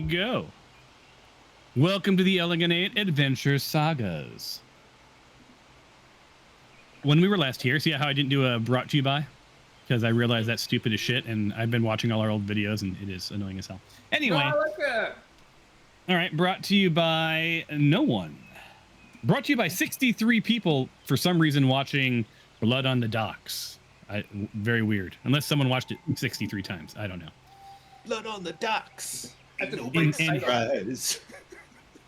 go. Welcome to the Elegant 8 Adventure Sagas. When we were last here, see how I didn't do a brought to you by? Because I realized that's stupid as shit, and I've been watching all our old videos, and it is annoying as hell. Anyway. No, I like that. All right, brought to you by no one. Brought to you by 63 people, for some reason, watching Blood on the Docks. Very weird. Unless someone watched it 63 times. I don't know. Blood on the Docks.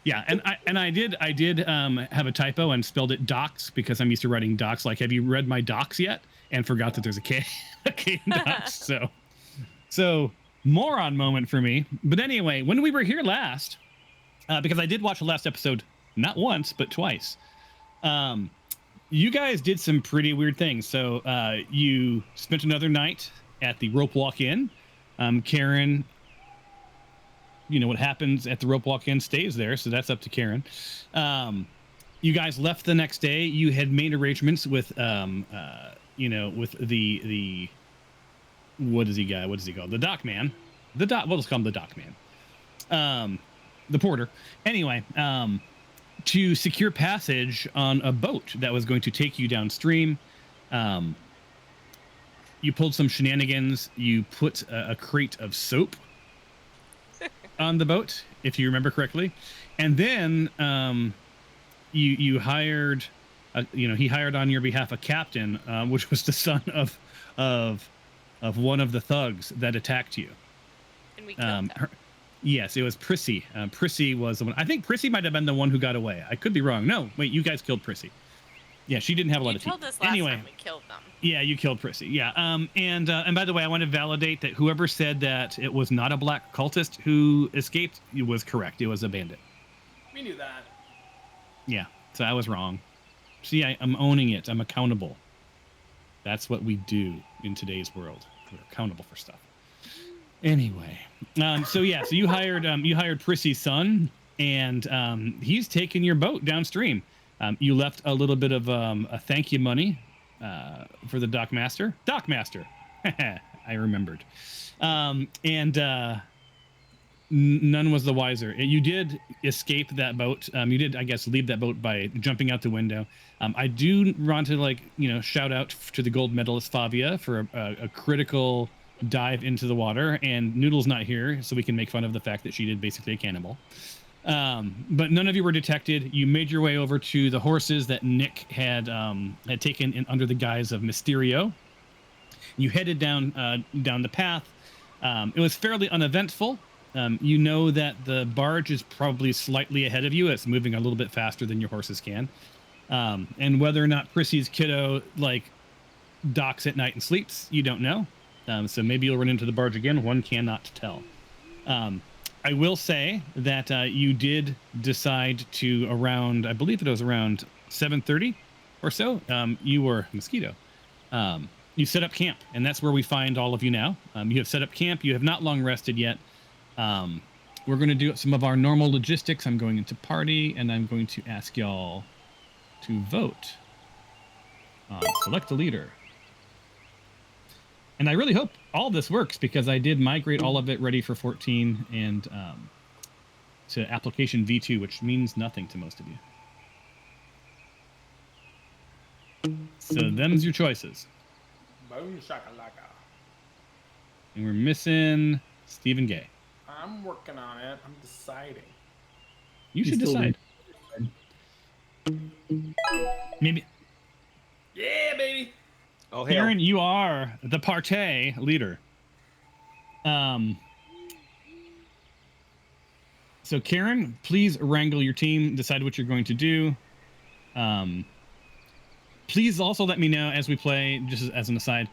Yeah, and I did have a typo and spelled it docs because I'm used to writing docs. Like, have you read my docs yet? And forgot that there's a K in docs. So moron moment for me. But anyway, when we were here last, because I did watch the last episode not once but twice, you guys did some pretty weird things. So you spent another night at the Rope Walk Inn. Karen, you know what happens at the Rope Walk Inn stays there, so that's up to Karen. You guys left the next day. You had made arrangements with with the what is he called? The dock man. We'll just call him the dock man. The porter. Anyway, to secure passage on a boat that was going to take you downstream. You pulled some shenanigans. You put a crate of soap on the boat, if you remember correctly, and then you hired, he hired on your behalf a captain, which was the son of one of the thugs that attacked you. And we killed them. Yes, it was Prissy. Prissy was the one. I think Prissy might have been the one who got away. I could be wrong. No, wait, you guys killed Prissy. Yeah, she didn't have a lot of teeth. You told us last time we killed them. Yeah, you killed Prissy. Yeah. And by the way, I want to validate that whoever said that it was not a black cultist who escaped, it was correct. It was a bandit. We knew that. Yeah. So I was wrong. See, I'm owning it. I'm accountable. That's what we do in today's world. We're accountable for stuff. Anyway, so you hired Prissy's son, and he's taking your boat downstream. You left a little bit of a thank you money for the dockmaster. Dockmaster, I remembered. None was the wiser. You did escape that boat. You did, I guess, leave that boat by jumping out the window. I do want to shout out to the gold medalist Favia for a critical dive into the water, and Noodle's not here, so we can make fun of the fact that she did basically a cannibal. But none of you were detected. You made your way over to the horses that Nick had taken in under the guise of Mysterio. You headed down the path. It was fairly uneventful. You know that the barge is probably slightly ahead of you. It's moving a little bit faster than your horses can. And whether or not Prissy's kiddo docks at night and sleeps, you don't know. So maybe you'll run into the barge again. One cannot tell. I will say that you did decide to I believe it was around 7:30 or so. You were Mosquito. You set up camp, and that's where we find all of you now. You have set up camp. You have not long rested yet. We're going to do some of our normal logistics. I'm going into party, and I'm going to ask y'all to vote. Select a leader. And I really hope all this works, because I did migrate all of it ready for 14 and to application V2, which means nothing to most of you. So them's your choices. Boom shakalaka. And we're missing Stephen Gay. I'm working on it. I'm deciding. You should decide. Maybe. Yeah, baby. Oh, Karen, you are the partay leader. So Karen, please wrangle your team, decide what you're going to do. Please also let me know as we play, just as an aside,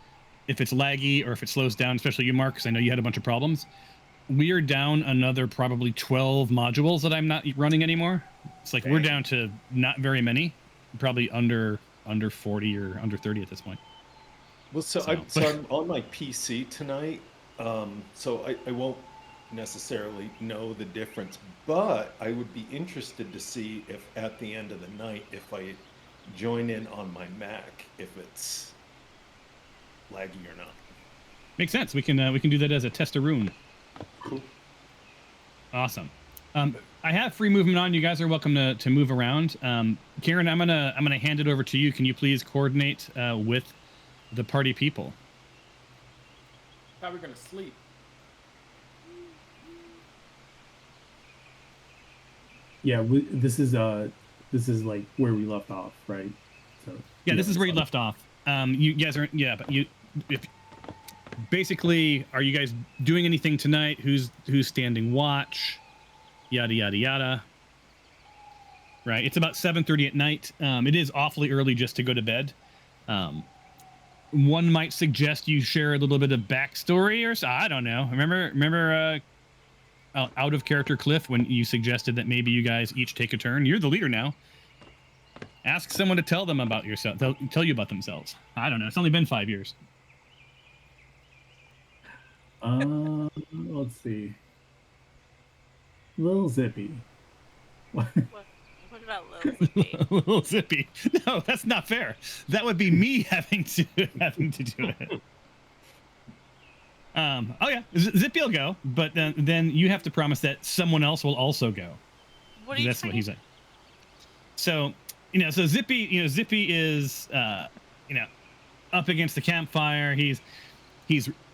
if it's laggy or if it slows down, especially you, Mark, because I know you had a bunch of problems. We are down another probably 12 modules that I'm not running anymore. It's like we're down to not very many, probably under 40 or under 30 at this point. Well, so I'm on my PC tonight, so I won't necessarily know the difference, but I would be interested to see if at the end of the night, if I join in on my Mac, if it's laggy or not. Makes sense. We can do that as a test-a-roon. Cool. Awesome. I have free movement on. You guys are welcome to move around. Karen, I'm gonna hand it over to you. Can you please coordinate with the party people? Thought we were gonna sleep. Yeah, this is like where we left off, right? So yeah, this is where you left off. You guys are but basically, are you guys doing anything tonight? Who's standing watch? Yada yada yada. Right. It's about 7:30 at night. It is awfully early just to go to bed. One might suggest you share a little bit of backstory, or so. I don't know. Remember out of character Cliff when you suggested that maybe you guys each take a turn. You're the leader now. Ask someone to tell them about yourself. They'll tell you about themselves. I don't know. It's only been 5 years. Let's see. Little Zippy. What about Little Zippy? Little Zippy. No, that's not fair. That would be me having to do it. Oh yeah, Zippy will go, but then you have to promise that someone else will also go. What are you That's saying? what he's saying. So so Zippy is up against the campfire. He's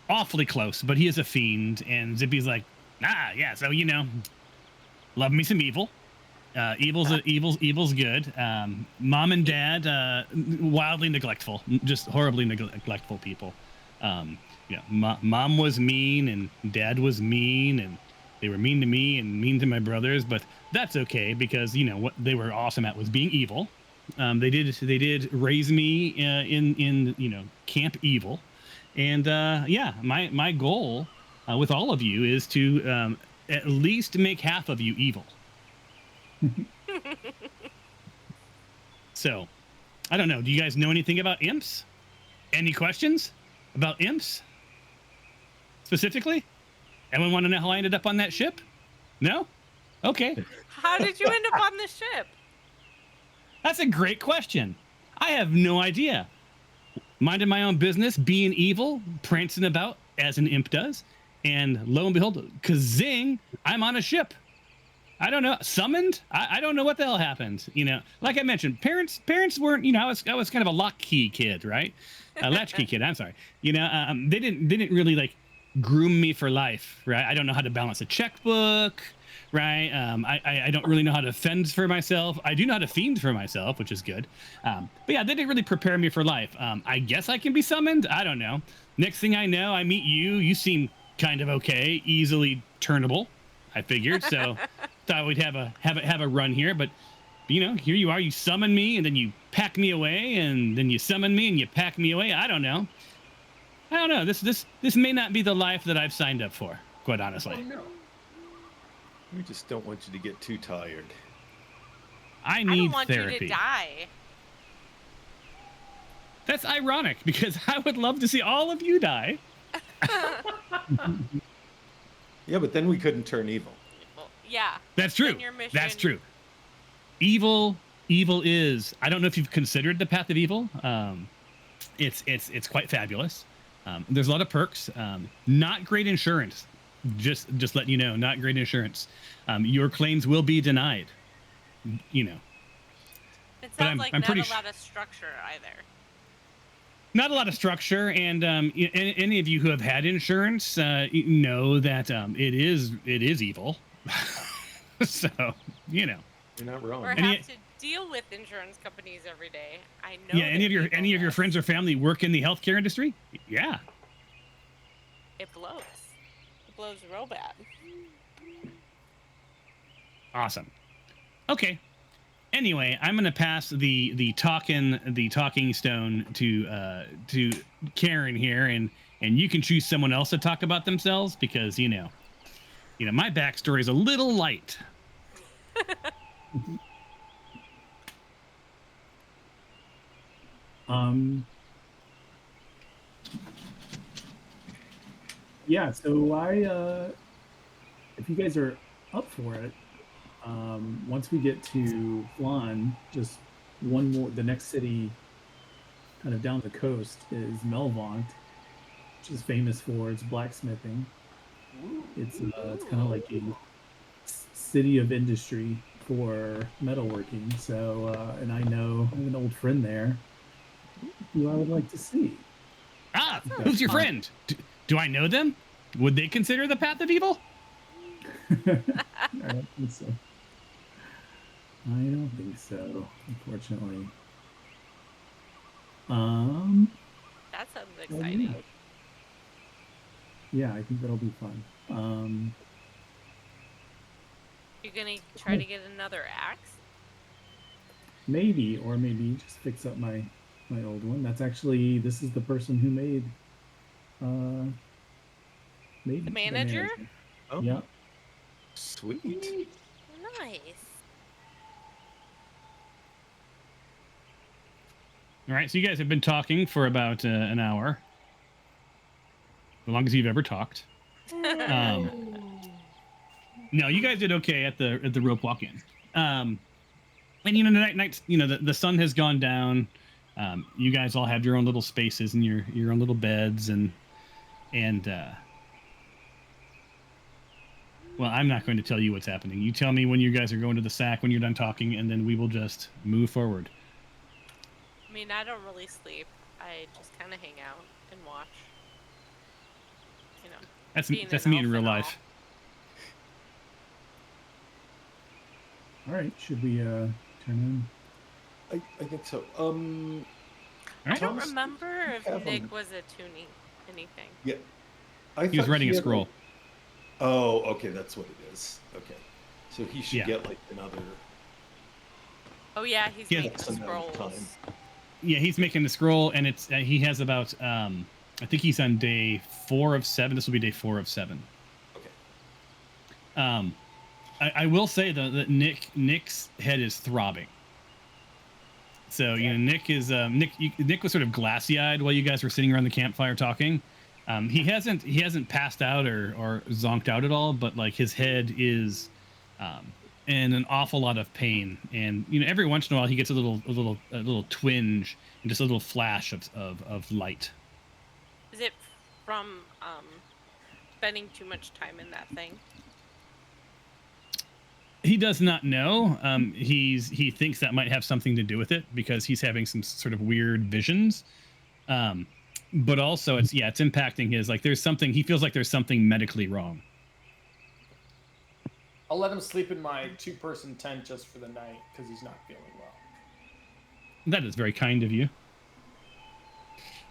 awfully close, but he is a fiend, and Zippy's like, yeah. So love me some evil. Evil's good. Mom and dad, wildly neglectful, just horribly neglectful people. Mom was mean and dad was mean, and they were mean to me and mean to my brothers, but that's okay because what they were awesome at was being evil. They did raise me in Camp Evil, and my goal with all of you is to at least make half of you evil. So, I don't know. Do you guys know anything about imps? Any questions about imps? Specifically? Anyone want to know how I ended up on that ship? No? Okay. How did you end up on the ship? That's a great question. I have no idea. Minding my own business, being evil, prancing about as an imp does, and lo and behold, kazing, I'm on a ship. I don't know. Summoned? I don't know what the hell happened. Like I mentioned, parents weren't. I was kind of a latchkey kid, right? A latchkey kid. I'm sorry. They didn't really like groom me for life, right? I don't know how to balance a checkbook, right? I don't really know how to fend for myself. I do know how to fiend for myself, which is good. But yeah, they didn't really prepare me for life. I guess I can be summoned. I don't know. Next thing I know, I meet you. You seem kind of okay, easily turnable. I figured so. Thought we'd have a run here, but here you are. You summon me, and then you pack me away, and then you summon me, and you pack me away. I don't know. This may not be the life that I've signed up for, quite honestly. Oh, no. We just don't want you to get too tired. I I need don't want therapy. you to die. That's ironic because I would love to see all of you die. Yeah, but then we couldn't turn evil. Well, yeah. That's true. Then your mission... That's true. Evil is. I don't know if you've considered the path of evil. It's quite fabulous. There's a lot of perks. Not great insurance. Just letting you know, not great insurance. Your claims will be denied. It But sounds I'm like pretty not a lot of structure either. Not a lot of structure, and any of you who have had insurance know that it is evil. So You're not wrong. Or have to deal with insurance companies every day. I know. Yeah, any of your friends or family work in the healthcare industry? Yeah. It blows. It blows real bad. Awesome. Okay. Anyway, I'm gonna pass the talking stone to Karen here, and you can choose someone else to talk about themselves because my backstory is a little light. Yeah, so if you guys are up for it, once we get to Flan, just one more, the next city kind of down the coast is Melvont, which is famous for its blacksmithing. It's kind of like city of industry for metalworking. So, and I know I have an old friend there who I would like to see. Ah, who's your friend? Do I know them? Would they consider the path of evil? I don't think so. I don't think so, unfortunately. That sounds well, exciting. yeah, I think that'll be fun. You're gonna try to get another axe? Maybe, or maybe just fix up my old one. That's actually, this is the person who made The manager? Oh, Yeah. sweet. Nice. All right, so you guys have been talking for about an hour, the longest you've ever talked. No, you guys did okay at the rope walk-in. And you know, the sun has gone down. You guys all have your own little spaces and your own little beds and well, I'm not going to tell you what's happening. You tell me when you guys are going to the sack when you're done talking, and then we will just move forward. I mean, I don't really sleep. I just kind of hang out and watch. You know. That's me in real life. All right, should we turn in? I think so. I don't Thomas, remember if have Nick him. was attuning anything. Yeah. He was writing a scroll. Oh, okay, that's what it is. Okay. So he should Yeah. get like another Oh yeah, he's Yeah, making X amount of scrolls. time. Yeah, he's making the scroll, and it's he has about I think he's on day 4 of 7. This will be day 4 of 7. Okay. I will say though that Nick's head is throbbing. So you know, Nick was sort of glassy-eyed while you guys were sitting around the campfire talking. He hasn't passed out or zonked out at all, but like his head is in an awful lot of pain, and you know, every once in a while he gets a little twinge and just a little flash of light. Is it from spending too much time in that thing? He does not know. He thinks that might have something to do with it because he's having some sort of weird visions. But also it's impacting his, like, there's something, he feels like there's something medically wrong. I'll let him sleep in my 2-person tent just for the night because he's not feeling well. That is very kind of you.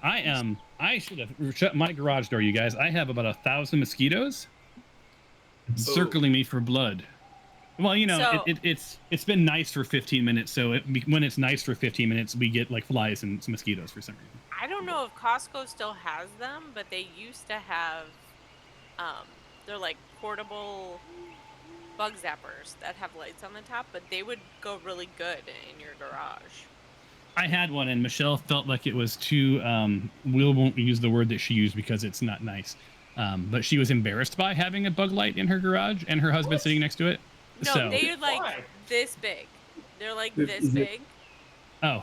I should have shut my garage door, you guys. I have about 1,000 mosquitoes circling me for blood. Well, you know, So- it's been nice for 15 minutes, so when it's nice for 15 minutes, we get like flies and some mosquitoes for some reason. I don't know if Costco still has them, but they used to have, they're like portable bug zappers that have lights on the top, but they would go really good in your garage. I had one, and Michelle felt like it was too. Will won't use the word that she used because it's not nice. But she was embarrassed by having a bug light in her garage, and her husband sitting next to it. No, So, they're like Why? this big. They're like Is this it- big. oh,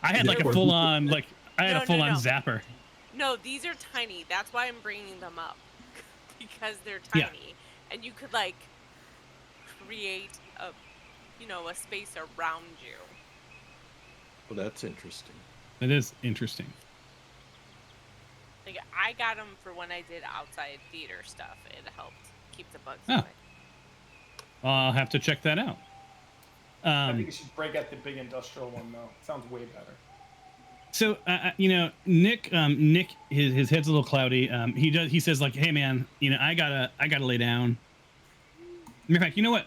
I had Is like it a full on No, a full on no. zapper. No, these are tiny. That's why I'm bringing them up because they're Yeah. tiny, and you could like create a space around you. Well, that's interesting. That is interesting. Like I got them for when I did outside theater stuff. It helped keep the bugs Oh. away. I'll have to check that out. I think you should break out the big industrial one though. It sounds way better. So you know, Nick, his head's a little cloudy. He says like, "Hey man, you know, I gotta lay down." In fact, you know what,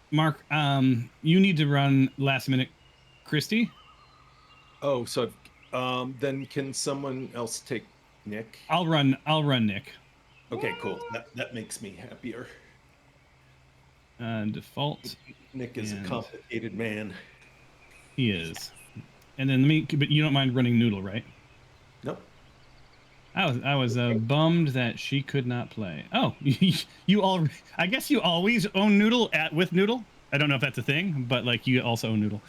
Mark, you need to run last minute, Christy. Oh, so then can someone else take Nick? I'll run Nick. Okay, cool. That makes me happier. Default, Nick is And- a complicated man. he is. And then but you don't mind running Noodle, right? Nope. I was bummed that she could not play. Oh, I guess you always own Noodle with Noodle. I don't know if that's a thing, but like you also own Noodle.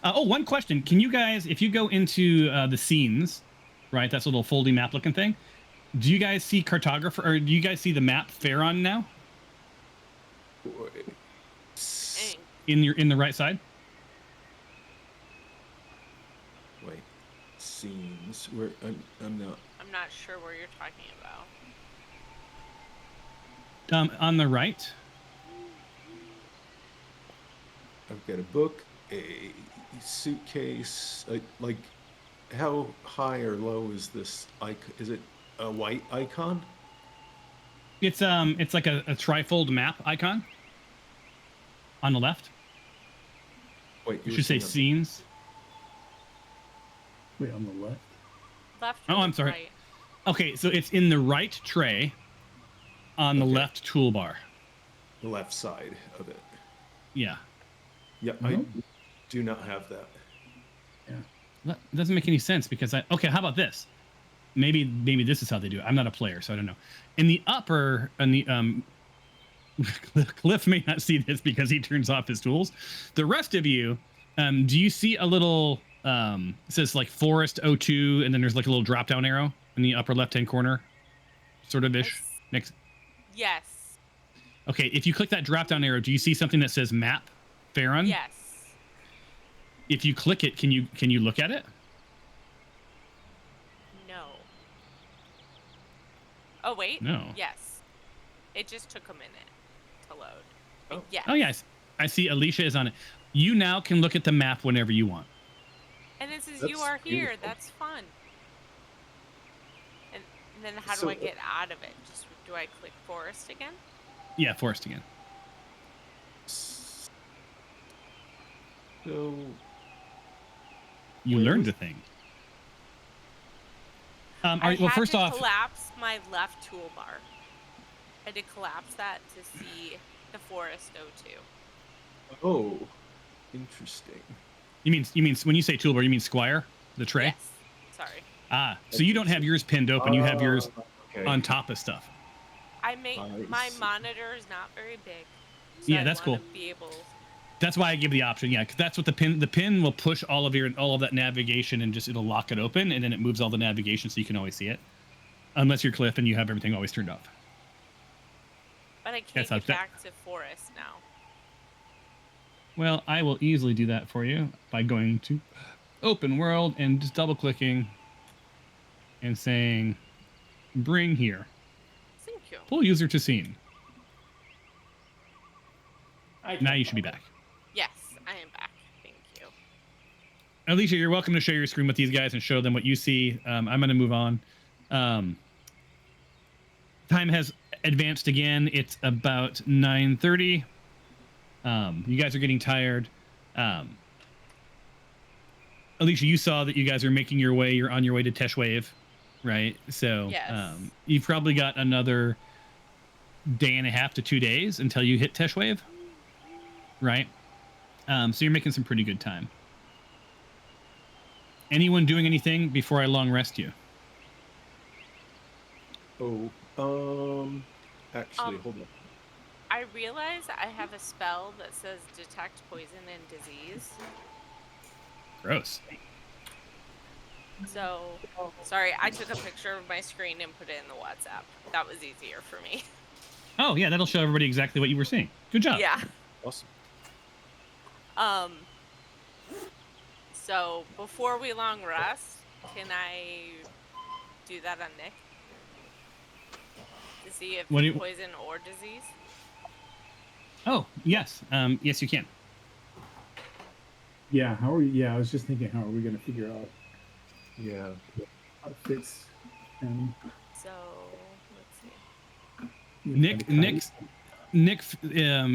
One question: can you guys, if you go into the scenes, right? That's a little foldy map looking thing. Do you guys see cartographer, or do you guys see the map Kar-ahn now? in the right side. Wait, scenes. Where I'm not. I'm not sure where you're talking about. On the right. I've got a book, a suitcase. Like, how high or low is this icon? Is it a white icon? It's like a trifold map icon. On the left. Wait, You should say saying scenes. Wait, on the left? Left. Oh, or I'm sorry. Right? Okay, so it's in the right tray on the Okay. left toolbar. the left side of it. Yeah. Yeah, I do not have that. That doesn't make any sense because okay, how about this? Maybe this is how they do it. I'm not a player, so I don't know. In the upper, in the Cliff may not see this because he turns off his tools. The rest of you, do you see a little it says like Forest 02 and then there's like a little drop down arrow in the upper left hand corner, sort of ish. Next. Yes. Okay, if you click that drop down arrow, do you see something that says map Kar-ahn? Yes. If you click it, can you look at it? No. Oh wait. No. Yes. It just took a minute to load. Oh. Yes. Oh yes, I see Alicia is on it. You now can look at the map whenever you want. And it says That's you are here. beautiful. That's fun. And then how do So, I get out of it? Just do I click forest again? Yeah, Forest again. So, You Where learned was- a thing. I well, had first to off, collapse my left toolbar. I had to collapse that to see the Forest 02. oh, interesting. you mean when you say toolbar, you mean Squire, the tray? Yes. Sorry. Ah, so you don't have yours pinned open. You have yours Okay. on top of stuff. I make I my see. monitor is not very big. So Yeah, I that's wanna cool. Be able. That's why I give the option. Yeah, because that's what the pin will push all of that navigation and just it'll lock it open and then it moves all the navigation so you can always see it. Unless you're Cliff and you have everything always turned off. But I can't Yes, get back to forest now. Well, I will easily do that for you by going to open world and just double clicking and saying bring here. Thank you. Pull user to scene. I Now can't you should be find back. Yes, I am back. Thank you. Alicia, you're welcome to share your screen with these guys and show them what you see. I'm going to move on. Time has advanced again. It's about 9:30. You guys are getting tired. Alicia, you saw that you guys are making your way. You're on your way to Teshwave, right? So Yes. you've probably got another day and a half to 2 days until you hit Teshwave, right? So you're making some pretty good time. Anyone doing anything before I long rest you? Oh, actually, hold on. I realize I have a spell that says detect poison and disease. Gross. So, sorry, I took a picture of my screen and put it in the WhatsApp. That was easier for me. Oh yeah, that'll show everybody exactly what you were seeing. Good job. Yeah. Awesome. So before we long rest, can I do that on Nick? To see if What do you- poison or disease? Oh yes, yes you can. Yeah, how are you? Yeah, I was just thinking, how are we going to figure out Yeah. how to fix him? So let's see. Nick,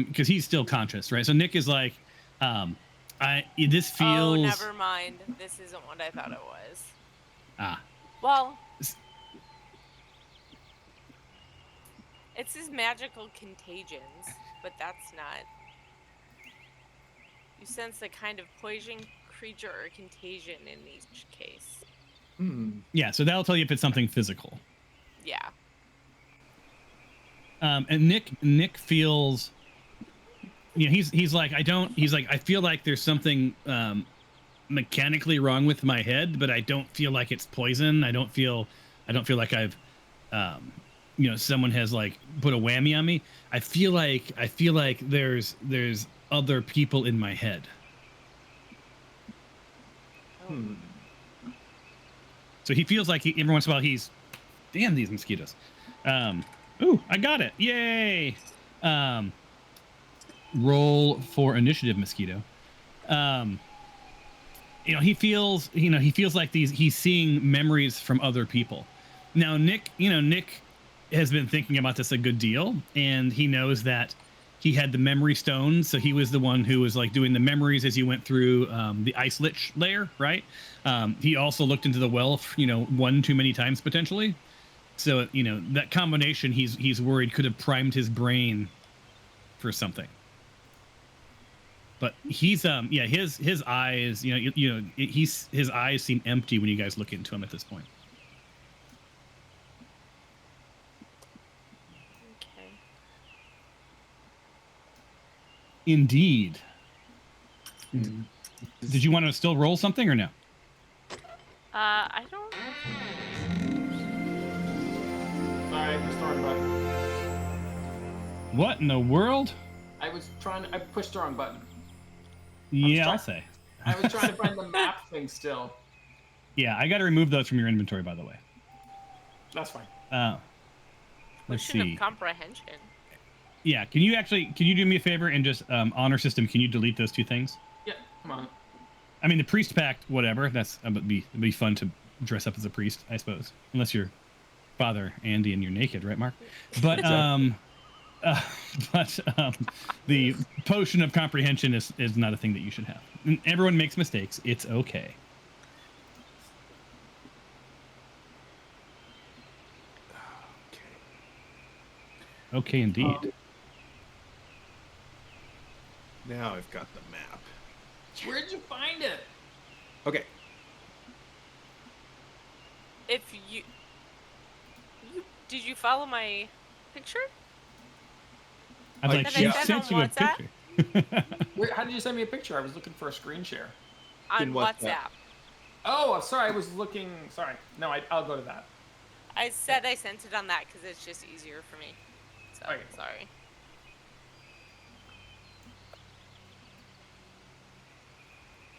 because he's still conscious, right? So Nick is like, this feels. Oh, never mind. This isn't what I thought it was. Ah, Well, S- it says magical contagions, but that's not. You sense a kind of poison creature or contagion in each case. yeah. So that'll tell you if it's something physical. Yeah. And Nick feels. You know, he's like I feel like there's something mechanically wrong with my head, but I don't feel like it's poison. I don't feel like I've someone has like put a whammy on me. I feel like there's other people in my head. So he feels like every once in a while he's, damn these mosquitoes. Ooh, I got it. Yay. Roll for initiative, mosquito. He feels like he's seeing memories from other people. Now, Nick has been thinking about this a good deal, and he knows that he had the memory stone, so he was the one who was like doing the memories as you went through the ice lich layer, right? He also looked into the well, one too many times potentially. So that combination, he's worried could have primed his brain for something. But he's his eyes, his eyes seem empty when you guys look into him at this point. Okay. Indeed. Did you want to still roll something or no? I don't. Sorry, I pushed the wrong button. What in the world? I pushed the wrong button. Yeah, I'll say. I was trying to find the map thing still. Yeah, I got to remove those from your inventory, by the way. That's fine. Let's Potion see. of comprehension. Yeah, can you do me a favor and just honor system? Can you delete those two things? Yeah, come on. I mean, the priest pact, whatever. It'd be fun to dress up as a priest, I suppose, unless you're Father Andy and you're naked, right, Mark? But the potion of comprehension is not a thing that you should have. And everyone makes mistakes. It's okay. Okay, indeed. Now I've got the map. Where'd you find it? Okay. If you did you follow my picture? I'd like, she sent you a picture. How did you send me a picture? I was looking for a screen share. On WhatsApp. Oh, I'm sorry. I was looking. Sorry. No, I'll go to that. I said I sent it on that because it's just easier for me. So, Okay. Sorry.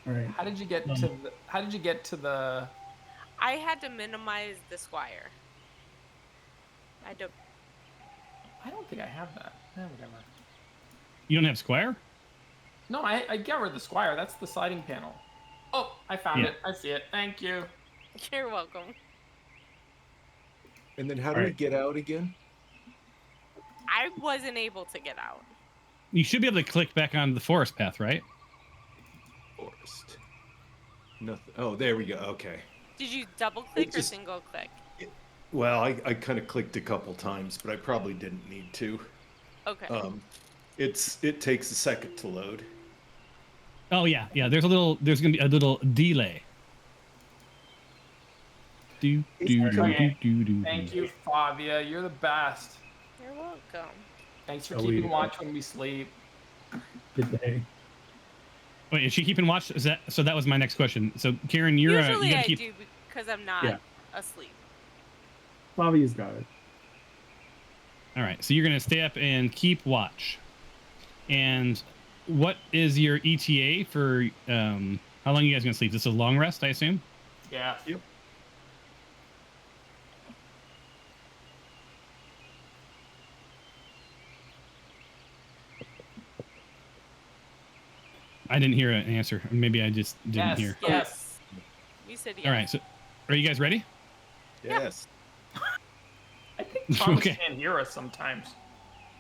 All right. How did you get to the? I had to minimize the squire. I don't think I have that. Whatever. You don't have Squire? No, I get rid of the squire. That's the sliding panel. Oh, I found it. I see it. Thank you. You're welcome. And then how do we get out again? I wasn't able to get out. You should be able to click back onto the forest path, right? Forest. Nothing. Oh, there we go. Okay. Did you double click or single click? Well, I kind of clicked a couple times, but I probably didn't need to. Okay. It takes a second to load. Oh yeah. There's gonna be a little delay. Thank you, Fabia. You're the best. You're welcome. Thanks for keeping watch when we sleep. Good day. Wait, is she keeping watch? So that was my next question. So Karen, you're Usually I do because I'm not asleep. Bobby's got it. All right, so you're gonna stay up and keep watch. And what is your ETA for? How long are you guys gonna sleep? This is a long rest, I assume. Yeah. Yep. I didn't hear an answer. Maybe I just didn't hear. Yes. You said yes. All right, so are you guys ready? Yes. I think Thomas Okay. can't hear us sometimes.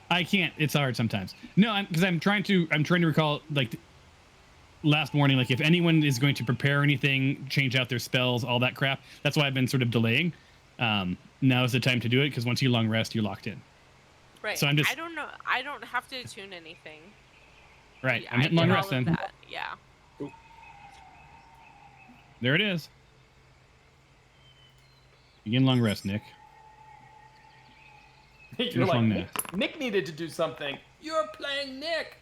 I can't. It's hard sometimes. No, because I'm trying to recall like last morning. Like if anyone is going to prepare anything, change out their spells, all that crap. That's why I've been sort of delaying. Now is the time to do it because once you long rest, you're locked in. Right. So I'm just. I don't know. I don't have to tune anything. Right. Yeah, I'm hitting long did rest all of then. that. Yeah. There it is. Begin long rest, Nick. You're Which like, one now? Nick needed to do something. You're playing Nick.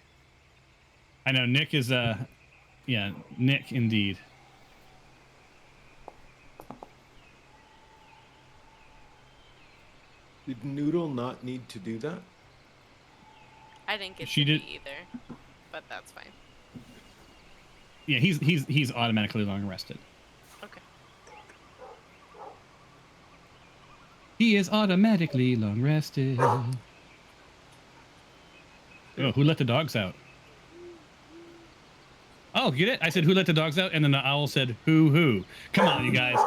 I know Nick is yeah, Nick indeed. Did Noodle not need to do that? I didn't get She to did- be either, but that's fine. Yeah, he's automatically long rested. Okay. He is automatically long rested. Oh, who let the dogs out? Oh, get it? I said, who let the dogs out? And then the owl said, who? Come on, you guys.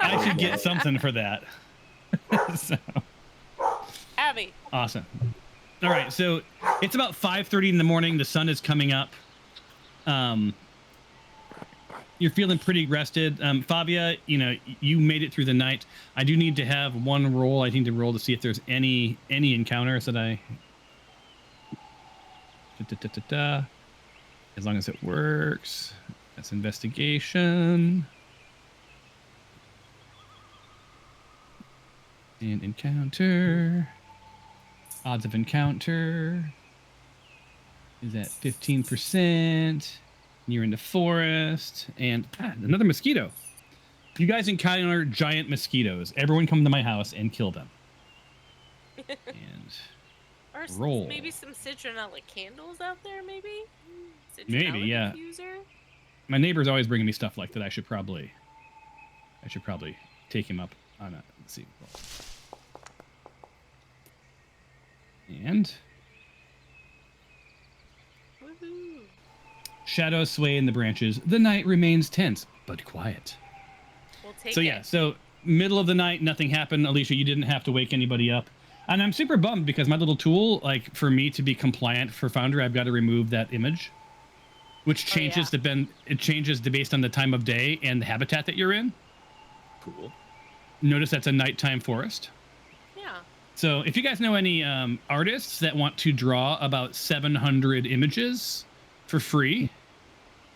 I should get something for that. So, Abby. awesome. All right, so it's about 5:30 in the morning. The sun is coming up. You're feeling pretty rested. Fabia, you made it through the night. I do need to have one roll. I need to roll to see if there's any encounters that I... As long as it works. That's investigation. And encounter. Odds of encounter is at 15%. You're in the forest. And another mosquito. You guys encounter giant mosquitoes. Everyone come to my house and kill them. And Or roll. maybe some citronella candles out there, maybe? Maybe, Citronella yeah. diffuser? My neighbor's always bringing me stuff like that. I should probably take him up on a... Let's see. And... Woohoo. Shadows sway in the branches. The night remains tense, but quiet. We'll take So it. yeah, so middle of the night, nothing happened. Alicia, you didn't have to wake anybody up. And I'm super bummed because my little tool, like for me to be compliant for Foundry, I've got to remove that image. Which changes based on the time of day and the habitat that you're in. Cool. Notice that's a nighttime forest. Yeah. So if you guys know any artists that want to draw about 700 images for free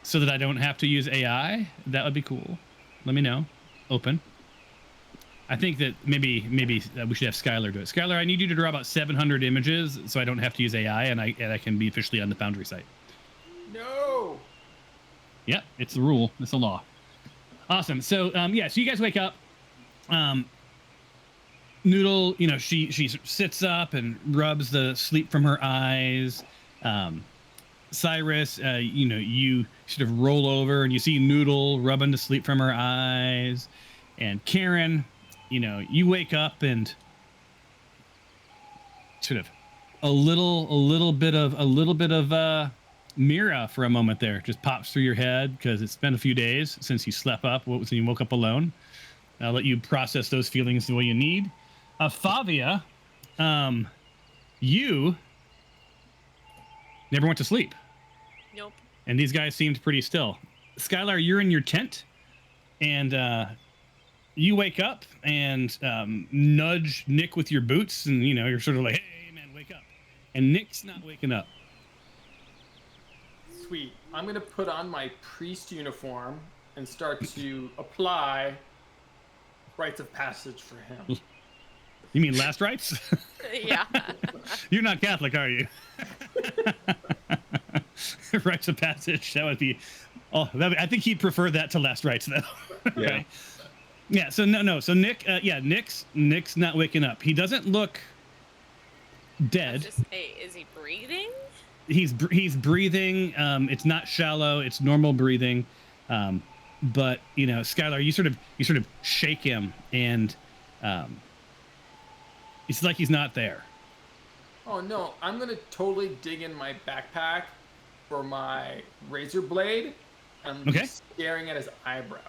so that I don't have to use AI, that would be cool. Let me know. Open. I think that maybe we should have Skylar do it. Skylar, I need you to draw about 700 images so I don't have to use AI and I can be officially on the Foundry site. No. Yeah, it's the rule. It's the law. Awesome. So so you guys wake up. Noodle, she sits up and rubs the sleep from her eyes. Cyrus, you sort of roll over and you see Noodle rubbing the sleep from her eyes. And Karen, you wake up and sort of a little bit of Mira for a moment there just pops through your head because it's been a few days since you slept up. Since you woke up alone. I'll let you process those feelings the way you need. Favia, you never went to sleep. Nope. And these guys seemed pretty still. Skylar, you're in your tent, and you wake up and nudge Nick with your boots, and you're sort of like, "Hey, man, wake up!" And Nick's not waking up. Sweet. I'm gonna put on my priest uniform and start to apply rites of passage for him. You mean last rites? Yeah. You're not Catholic, are you? Rites of passage. That would be. Oh, I think he'd prefer that to last rites, though. Yeah. Right? Yeah. So no. So Nick. Nick's not waking up. He doesn't look dead. Is he breathing? He's breathing. It's not shallow. It's normal breathing. But Skylar, you sort of shake him, and it's like he's not there. Oh no, I'm gonna totally dig in my backpack for my razor blade and Okay. be staring at his eyebrows.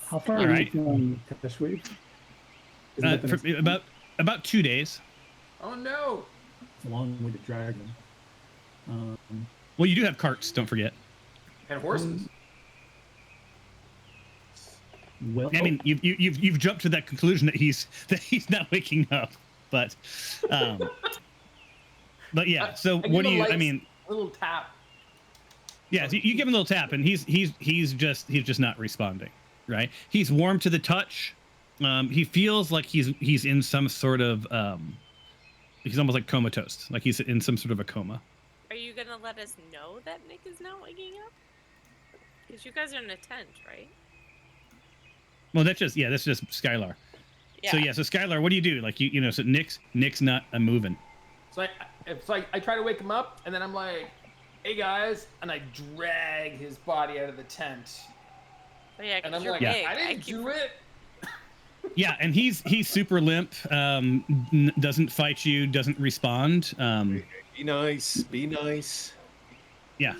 How far All are right. you from Teshwave? Isn't that the For next- about 2 days. Oh no! It's a long way to drag them. Well, you do have carts. Don't forget. And horses. Well, I mean, you've jumped to that conclusion that he's not waking up, but yeah. So I what give do him you? a I mean, little tap. yeah. So you give him a little tap, and he's just not responding. Right? He's warm to the touch. He feels like he's in some sort of he's almost like comatose, like he's in some sort of a coma. Are you gonna let us know that Nick is not waking up? Because you guys are in a tent, right? Well, that's just Skylar. So Skylar, what do you do? Like so Nick's not a moving. So I try to wake him up, and then I'm like, "Hey guys," and I drag his body out of the tent. Oh, yeah, and I'm you're like, big. "I didn't do it." Yeah, and he's super limp. Doesn't fight you. Doesn't respond. Be nice. Be nice. Yeah.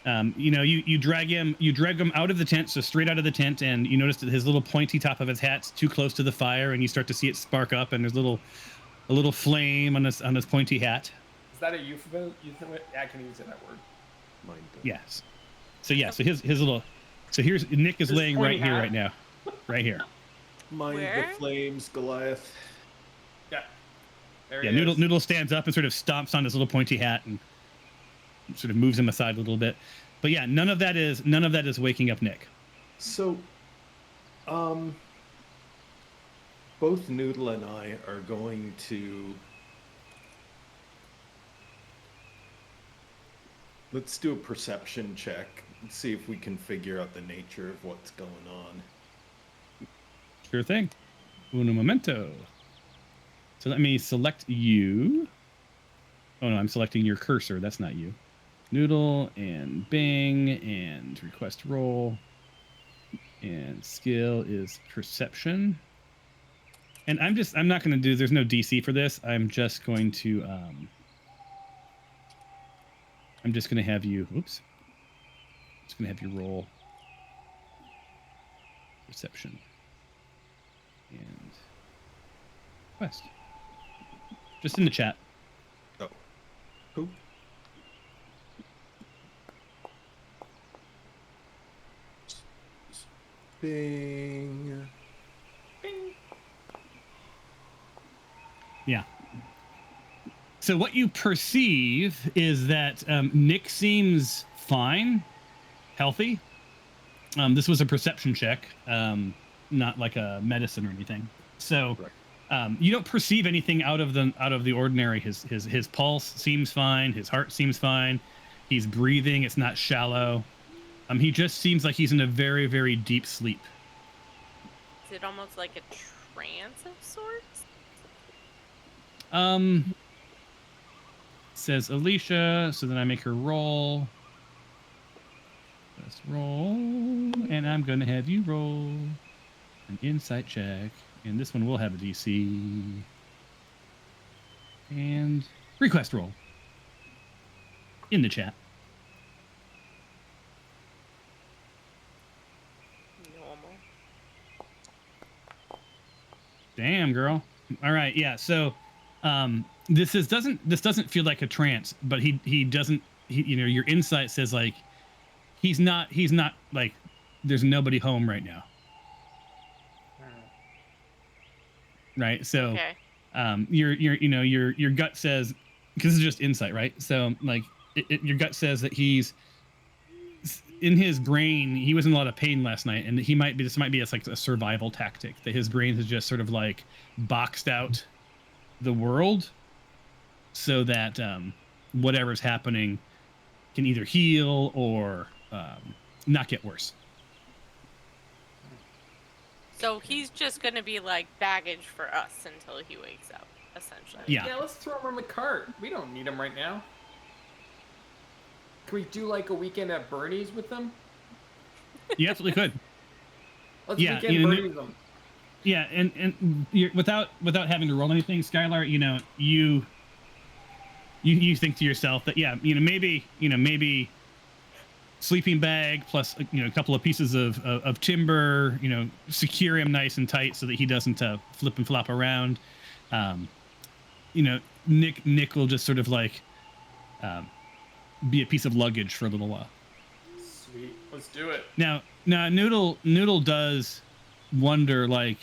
You drag him out of the tent, so straight out of the tent, and you notice that his little pointy top of his hat's too close to the fire, and you start to see it spark up, and there's a little flame on his pointy hat. Is that a euphemism? I can even say that word. Mine does. Yes. So his little. So here's Nick is laying right here right now, right here. Mind the flames, Goliath. Yeah. There Yeah. he is. Noodle stands up and sort of stomps on his little pointy hat and sort of moves him aside a little bit. But yeah, none of that is waking up Nick. So, both Noodle and I are going to let's do a perception check and see if we can figure out the nature of what's going on. Sure thing. Uno momento. So let me select you. Oh no, I'm selecting your cursor. That's not you. Noodle and Bing and request roll. And skill is perception. And I'm not going to do, there's no DC for this. I'm just going to have you, oops. Just going to have you roll perception. And quest. Just in the chat. Oh. Who? Bing. Bing. Yeah. So what you perceive is that Nick seems fine, healthy. This was a perception check, not like a medicine or anything. So you don't perceive anything out of the ordinary. His pulse seems fine. His heart seems fine. He's breathing. It's not shallow. He just seems like he's in a very, very deep sleep. Is it almost like a trance of sorts? Says Alicia, so then I make her roll. Let's roll, and I'm gonna have you roll an insight check, and this one will have a DC. And request roll in the chat. Normal. Damn, girl. All right, yeah. So, this doesn't feel like a trance, but he doesn't. Your insight says like he's not like there's nobody home right now. Right. So, your gut says, because this is just insight, right? So like your gut says that he's in his brain. He was in a lot of pain last night, and this might be like a survival tactic that his brain has just sort of like boxed out the world so that whatever's happening can either heal or not get worse. So he's just gonna be like baggage for us until he wakes up, essentially. Yeah. Yeah, let's throw him in the cart. We don't need him right now. Can we do like a weekend at Bernie's with them? You absolutely could. Let's Yeah, weekend Bernie's them. Yeah, and you're, without having to roll anything, Skylar, you think to yourself that maybe sleeping bag plus a couple of pieces of timber, secure him nice and tight so that he doesn't flip and flop around. Nick will just sort of like be a piece of luggage for a little while. Sweet, let's do it. Now Noodle does wonder, like,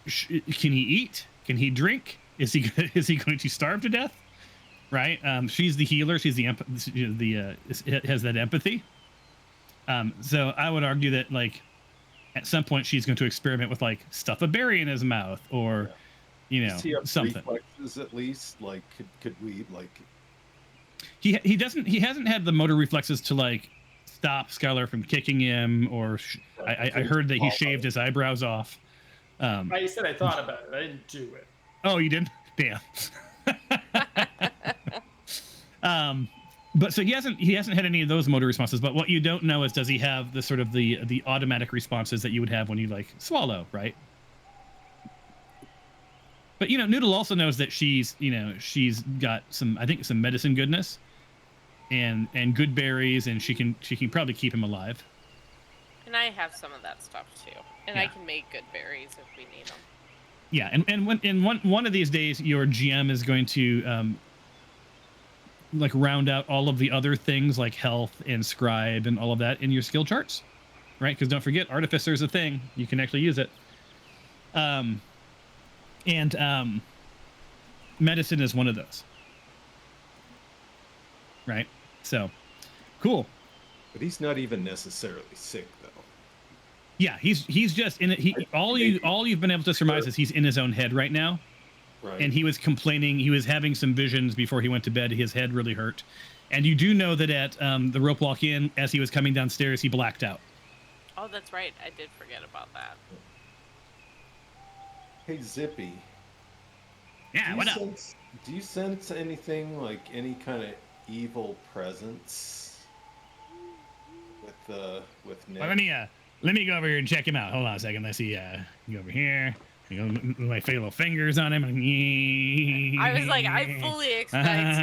can he eat? Can he drink? Is he going to starve to death? Right? She's the healer. She's has that empathy. So I would argue that like at some point she's going to experiment with like stuff a berry in his mouth or Does he have something. reflexes at least? Like could we like? He hasn't had the motor reflexes to like stop Skylar from kicking him or I heard that he shaved his eyebrows off. I said I thought about it. I didn't do it. Oh, you didn't? Damn. But so he hasn't had any of those motor responses. But what you don't know is, does he have the sort of the automatic responses that you would have when you like swallow, right? But Noodle also knows that she's got some, I think, some medicine goodness and good berries, and she can probably keep him alive. And I have some of that stuff too, and Yeah. I can make good berries if we need them. Yeah, and one of these days, your GM is going to like round out all of the other things like health and scribe and all of that in your skill charts, right? Because don't forget, artificer is a thing; you can actually use it. And medicine is one of those, right? So, cool. But he's not even necessarily sick, though. Yeah, he's just in it. All you've been able to surmise is he's in his own head right now. Right. And he was complaining. He was having some visions before he went to bed. His head really hurt. And you do know that at the rope walk in, as he was coming downstairs, he blacked out. Oh, that's right. I did forget about that. Hey, Zippy. Yeah, what up? Do you sense anything like any kind of evil presence with Nick? Well, let me go over here and check him out. Hold on a second. Let's see. Go over here. You know, my little fingers on him. I was like, I fully expect.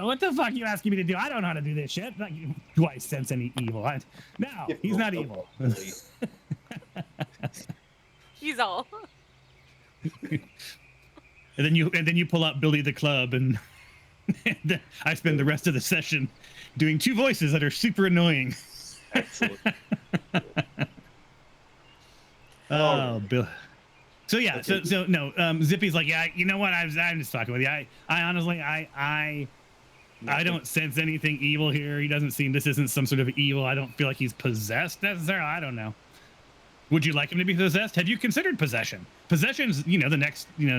What the fuck are you asking me to do? I don't know how to do this shit. Like, do I sense any evil? No, he's not evil. He's all. And then you pull out Billy the Club, and I spend the rest of the session doing two voices that are super annoying. Excellent. Oh, Bill. So yeah, so no. Zippy's like, yeah, you know what? I'm just fucking with you. I honestly, I don't sense anything evil here. He doesn't seem. This isn't some sort of evil. I don't feel like he's possessed necessarily. I don't know. Would you like him to be possessed? Have you considered possession? Possession's, the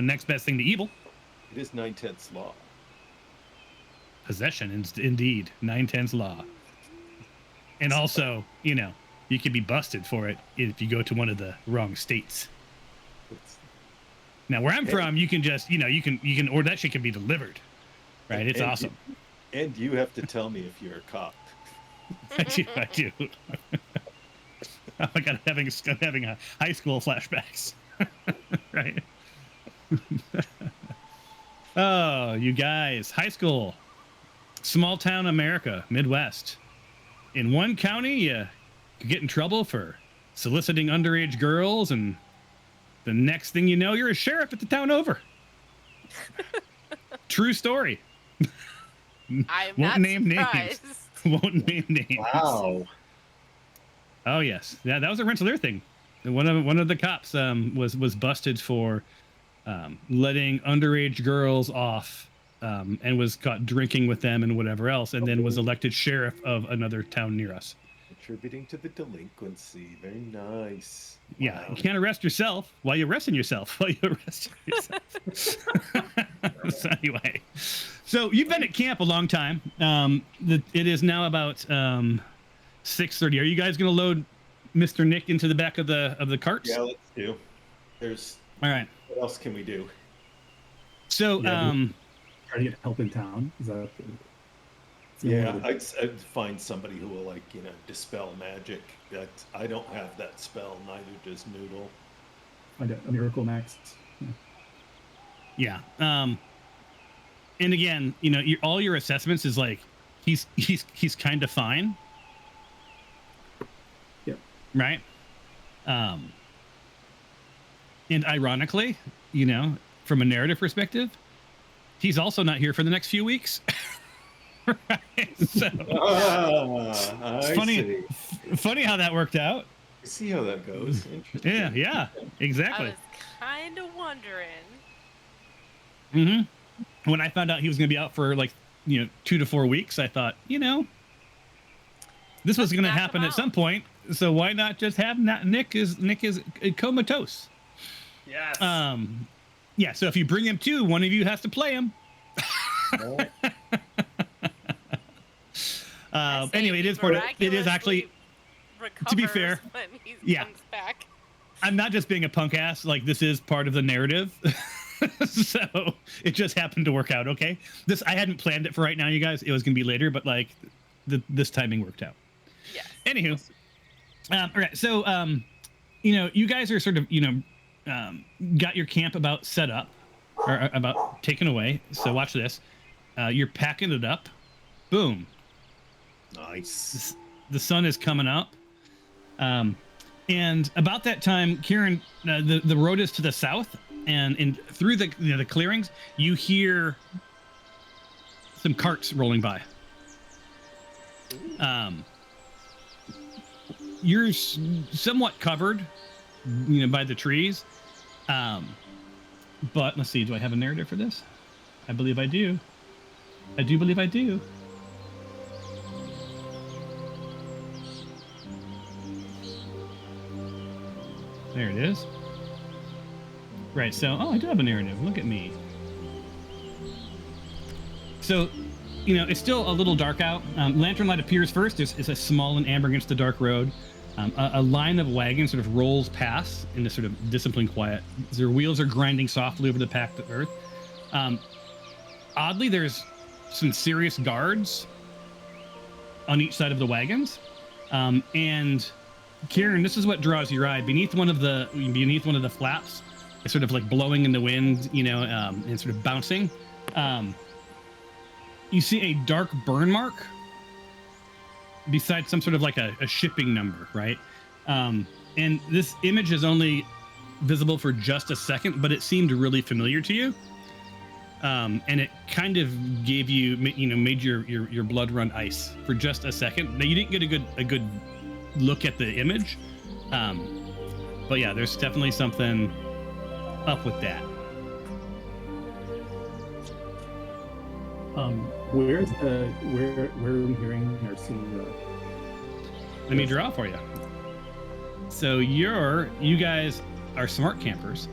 next best thing to evil. It is 9/10 law. Possession is indeed 9/10 law. And also, you could be busted for it if you go to one of the wrong states. Now, where I'm from, you can just, you can order that shit can be delivered, right? It's awesome. And you have to tell me if you're a cop. I do. Oh my God, I'm having a high school flashbacks, right? Oh, you guys, high school, small town America, Midwest. In one county, you could get in trouble for soliciting underage girls, and the next thing you know, you're a sheriff at the town over. True story. I'm Won't not name surprised. names. Won't name names. Wow. Oh yes, yeah, that was a Rensselaer thing. One of the cops was busted for letting underage girls off, and was caught drinking with them and whatever else, and then was elected sheriff of another town near us. Contributing to the delinquency. Very nice. Yeah, Wow. you can't arrest yourself while you're arresting yourself. So anyway, so you've been at camp a long time. It is now about 6:30. Are you guys going to load Mr. Nick into the back of the carts? Yeah, let's do. All right. What else can we do? So try to get help in town. Is that? I'd find somebody who will dispel magic. I don't have that spell. Neither does Noodle. Find a miracle max. Yeah. And again, all your assessments is like he's kind of fine. Yep. Right. And ironically, from a narrative perspective, he's also not here for the next few weeks. Right. So it's funny how that worked out. I see how that goes. Interesting. Yeah, exactly. I was kind of wondering. Mm-hmm. When I found out he was going to be out for 2 to 4 weeks, I thought, this was going to happen at some point. So why not just have Nick is comatose? Yes. Yeah. So if you bring him to, one of you has to play him. Anyway, it is part of. It is actually. To be fair, when he yeah. comes back. I'm not just being a punk ass. Like, this is part of the narrative. So it just happened to work out. Okay. I hadn't planned it for right now, you guys. It was going to be later, but like this timing worked out. Yes. Anywho. All right. So, you guys are sort of, got your camp about set up or about taken away. So watch this. You're packing it up. Boom. Nice. The sun is coming up. And about that time, Kieran, the road is to the south, and through the clearings, you hear some carts rolling by. You're somewhat covered, by the trees. But let's see, do I have a narrative for this? I believe I do. I do believe I do. There it is. Right, so, I do have a narrative. Look at me. So, it's still a little dark out. Lantern light appears first. It's a small and amber against the dark road. A line of wagons sort of rolls past in this sort of disciplined quiet. Their wheels are grinding softly over the packed earth. Oddly, there's some serious guards on each side of the wagons. And Kieran, this is what draws your eye. Beneath one of the flaps, it's sort of like blowing in the wind, and sort of bouncing. You see a dark burn mark beside some sort of like a shipping number, right? And this image is only visible for just a second, but it seemed really familiar to you. And it kind of gave you, made your blood run ice for just a second. Now, you didn't get a good look at the image, but yeah, there's definitely something up with that. Where are we hearing or seeing the? Let me draw for you. So you guys are smart campers,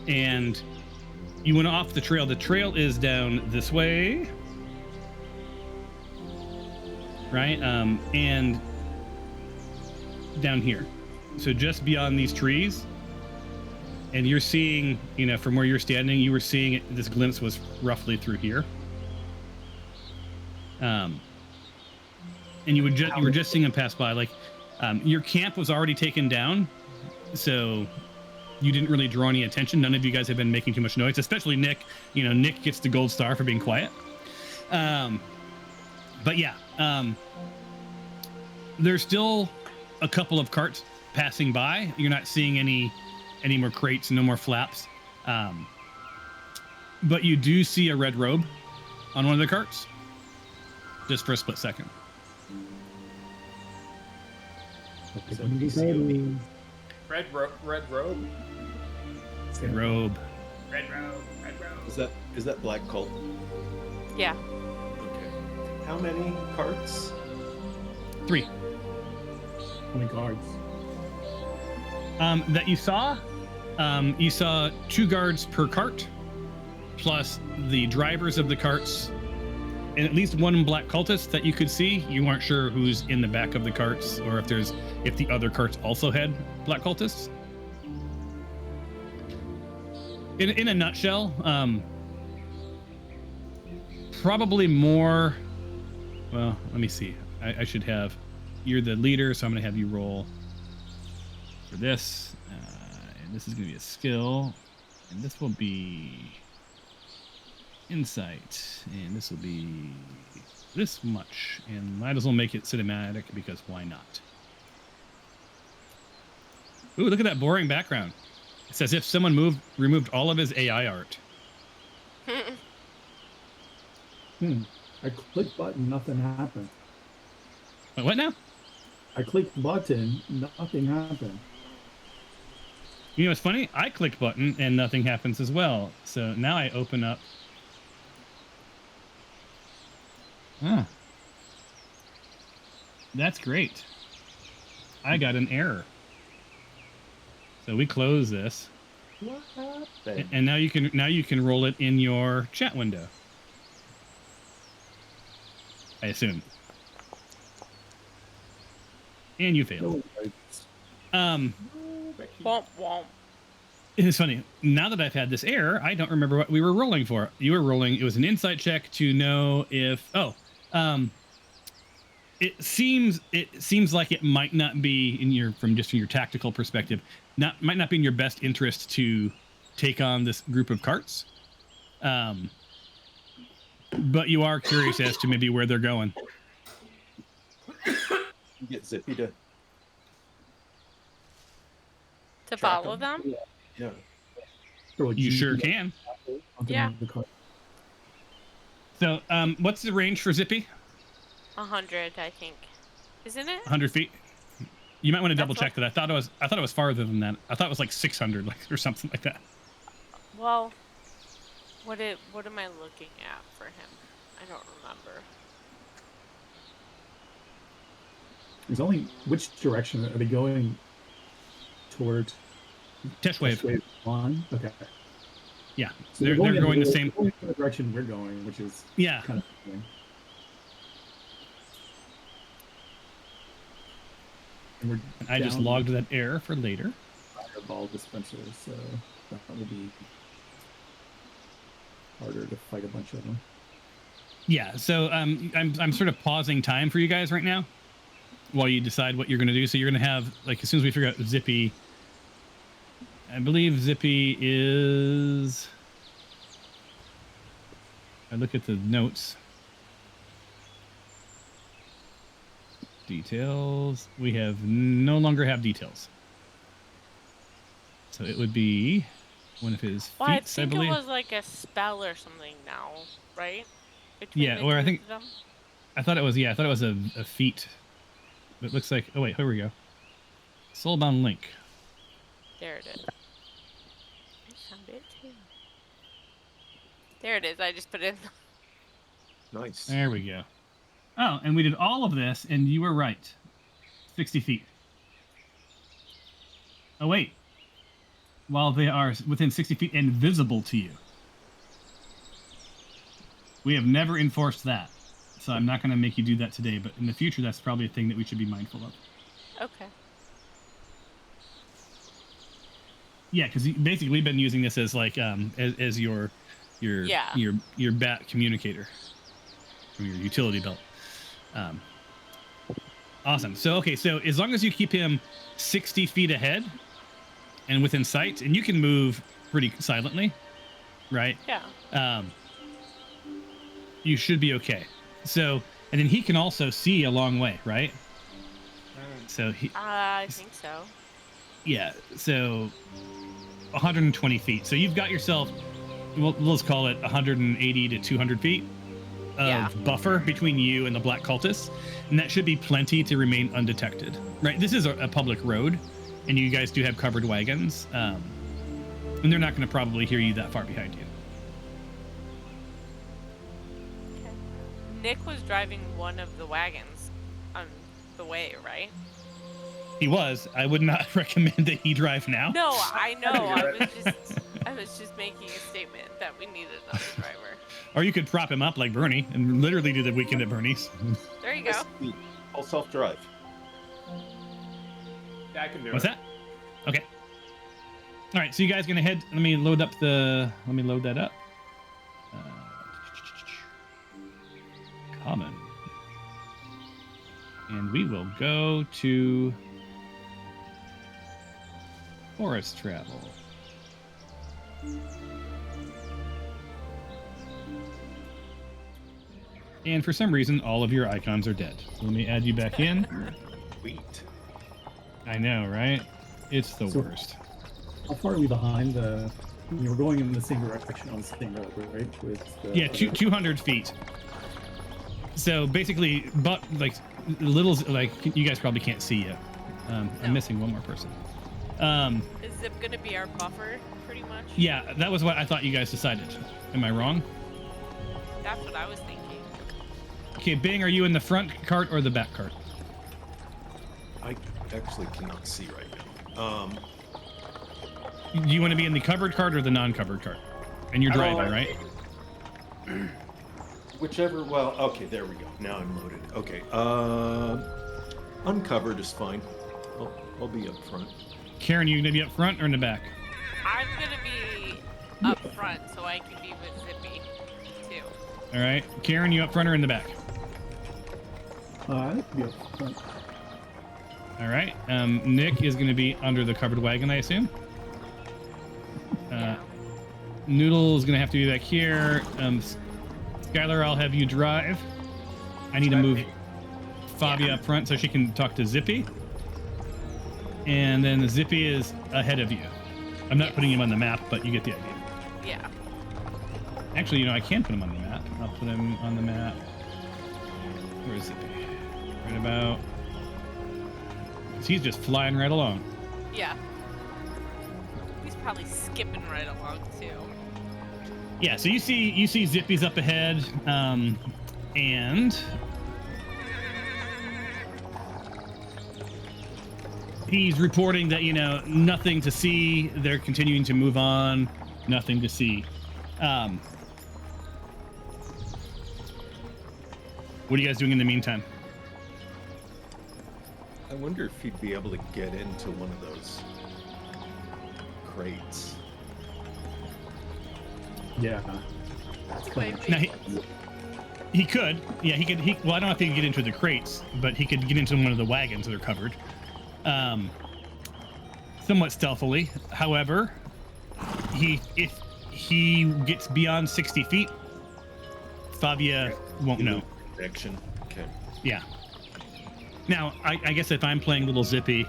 and you went off the trail. The trail is down this way, right? And down here. So just beyond these trees, and you're seeing, from where you're standing, you were seeing it. This glimpse was roughly through here. And you were just seeing them pass by. Like, your camp was already taken down, so you didn't really draw any attention. None of you guys have been making too much noise, especially Nick. Nick gets the gold star for being quiet. But yeah, there's still a couple of carts passing by. You're not seeing any more crates, no more flaps. But you do see a red robe on one of the carts, just for a split second. Scooby. Red robe. Red robe. Red robe. Is that Black Cult? Yeah. Okay. How many carts? 3. How many guards? That you saw 2 guards per cart, plus the drivers of the carts, and at least 1 black cultist that you could see. You weren't sure who's in the back of the carts, or if the other carts also had black cultists. In a nutshell, probably more. Well, let me see. I should have. You're the leader, so I'm going to have you roll for this. And this is going to be a skill, and this will be insight, and this will be this much, and might as well make it cinematic because why not? Ooh, look at that boring background. It's as if someone removed all of his AI art. I clicked button, nothing happened. Wait, what now? I clicked button, nothing happened. What's funny? I clicked button and nothing happens as well. So now I open up. That's great. I got an error. So we close this. What happened? And now you can roll it in your chat window. I assume. And you failed. Becky. Womp womp. It's funny. Now that I've had this error, I don't remember what we were rolling for. You were rolling. It was an insight check to know if. It seems like it might not be in your from your tactical perspective. Might not be in your best interest to take on this group of carts. But you are curious as to maybe where they're going. Get Zippy to To track follow them? Yeah. Or like You sure like, can. onto Yeah. the car. So, what's the range for Zippy? 100, I think. Isn't it? 100 feet. You might want to double That's check that. I thought it was farther than that. I thought it was like 600, or something like that. Well, what am I looking at for him? I don't remember. There's only which direction are they going toward? Teshwave. Teshwave on? Okay. Yeah, So they're going the they're same. going in the direction we're going, which is Yeah. kind of thing. And we're I just down logged that error for later. fireball dispenser, so that will be harder to fight a bunch of them. Yeah. So I'm sort of pausing time for you guys right now, while you decide what you're going to do. So you're going to have, like, as soon as we figure out Zippy. I believe Zippy is. I look at the notes. Details. We no longer have details. So it would be one of his Well, I feats, I think it believe. was like a spell or something now, right? Between Yeah, the or I two think- of them? I thought it was. Yeah, I thought it was a feat. It looks like. Oh wait, here we go. Soulbound Link. There it is. I found it too. There it is. I just put it in. Nice. There we go. Oh, and we did all of this, and you were right. 60 feet. Oh, wait. While they are within 60 feet and visible to you. We have never enforced that. So I'm not going to make you do that today, but in the future, that's probably a thing that we should be mindful of. Okay. Yeah, because basically we've been using this as like as your Yeah. your bat communicator, or your utility belt. Awesome. So okay, so as long as you keep him 60 feet ahead and within sight, and you can move pretty silently, right? Yeah. You should be okay. So, and then he can also see a long way, right? So he, I think so. yeah. So 120 feet. So you've got yourself, let's call it 180 to 200 feet of Yeah. buffer between you and the black cultists, and that should be plenty to remain undetected, right? This is a public road, and you guys do have covered wagons, and they're not going to probably hear you that far behind you. Okay. Nick was driving one of the wagons on the way, right? He was. I would not recommend that he drive now. No, I know. I was just making a statement that we needed another driver. Or you could prop him up like Bernie and literally do the weekend at Bernie's. There you go. All self-drive. Yeah, I can do What's it. that? Okay. All right, so you guys gonna head? Let me load that up. Common. And we will go to forest travel. And for some reason, all of your icons are dead. So let me add you back in. Sweet. I know, right? It's the So- worst. How far are we behind the? You were going in the same direction on the same road, right? With the Yeah, 200 feet. So basically, but like little, like you guys probably can't see yet. I'm No. missing one more person. Is Zip gonna be our buffer, pretty much? Yeah, that was what I thought you guys decided. Am I wrong? That's what I was thinking. Okay, Bing, are you in the front cart or the back cart? I actually cannot see right now. Do you want to be in the covered cart or the non-covered cart? And you're driving, right? Whichever. Well, okay, there we go. Now I'm loaded. Okay. Uncovered is fine. I'll be up front. Karen, you gonna be up front or in the back? I'm gonna be up front so I can be with Zippy too. All right, Karen, you up front or in the back? I could be up front. All right, Nick is gonna be under the covered wagon, I assume. Noodle is gonna have to be back here. Skylar, I'll have you drive. I need to move Fabia up front so she can talk to Zippy. And then Zippy is ahead of you. I'm not putting him on the map, but you get the idea. Yeah. Actually, you know, I can put him on the map. I'll put him on the map. Where is Zippy? Right about. 'Cause he's just flying right along. Yeah. He's probably skipping right along too. Yeah, so you see Zippy's up ahead, and he's reporting that, you know, nothing to see. They're continuing to move on. Nothing to see. What are you guys doing in the meantime? I wonder if he'd be able to get into one of those crates. Yeah. Might Now, be. he could. Yeah, he could. Well, I don't know if he could get into the crates, but he could get into one of the wagons that are covered. Somewhat stealthily. However, if he gets beyond 60 feet, Fabia won't know. Connection. Okay. Yeah. Now, I guess if I'm playing little Zippy,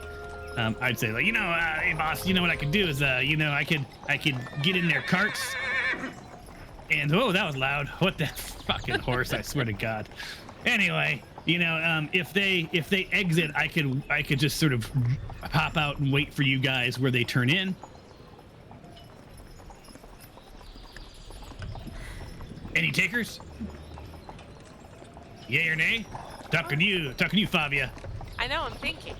I'd say, like, you know, hey boss, you know what I could do is, you know, I could get in their carts. And oh, that was loud. What the fucking horse? I swear to God. Anyway, you know, if they exit, I could just sort of pop out and wait for you guys where they turn in. Any takers? Yay or nay? Talking to you, Fabia. I know, I'm thinking.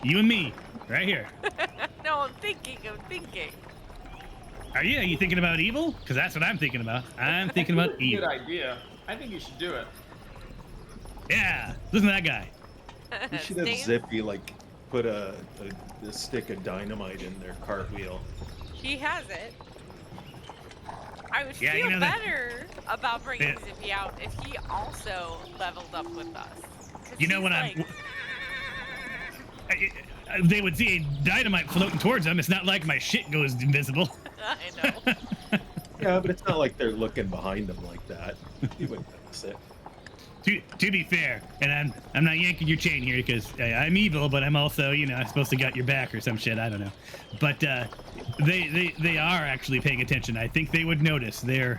You and me, right here. No, I'm thinking. Are you thinking about evil? Because that's what I'm thinking about. I'm thinking about Good evil. idea. I think you should do it. Yeah, listen to that guy. We should have Zippy like put a stick of dynamite in their cartwheel. He has it. I would Yeah, feel you know that- better about bringing Yeah. Zippy out if he also leveled up with us. 'Cause You know he's when like, they would see a dynamite floating towards them. It's not like my shit goes invisible. I know. Yeah, but it's not like they're looking behind them like that. You wouldn't notice it. To be fair, and I'm not yanking your chain here because I'm evil, but I'm also, you know, I'm supposed to got your back or some shit. I don't know, but they are actually paying attention. I think they would notice. These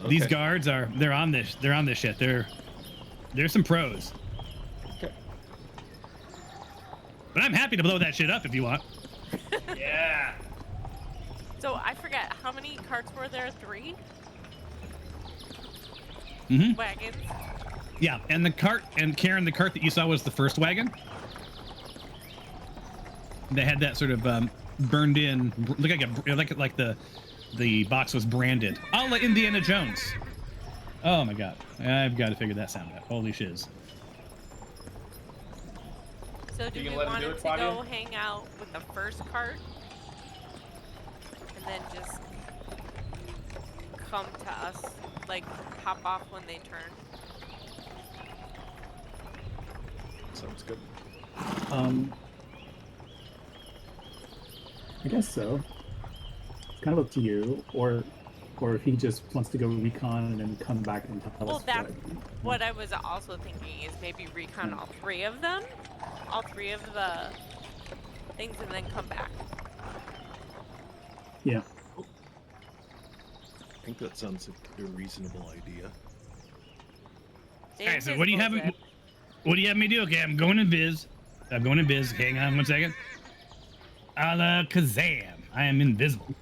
Okay. guards they're on this shit. They're some pros. Okay. But I'm happy to blow that shit up if you want. Yeah. So I forget, how many carts were there? 3 Mm-hmm. wagons? Yeah, and the cart, and Karen, the cart that you saw was the first wagon. They had that sort of burned in, like the box was branded, a la Indiana Jones. Oh my God, I've got to figure that sound out. Holy shiz! So do You we gonna let him want do him it, to Fabio? go hang out with the first cart? And then just come to us, like hop off when they turn? Sounds good. I guess so. It's kind of up to you, or if he just wants to go recon and then come back and tell Well, us. that's what I was also thinking, is maybe recon all 3 of them, all 3 of the things, and then come back. Yeah. I think that sounds like a reasonable idea. Stay All right, so what do you have? invisible, Zip. What do you have me do? Okay, I'm going in biz. Hang on 1 second. A la Kazam. I am invisible.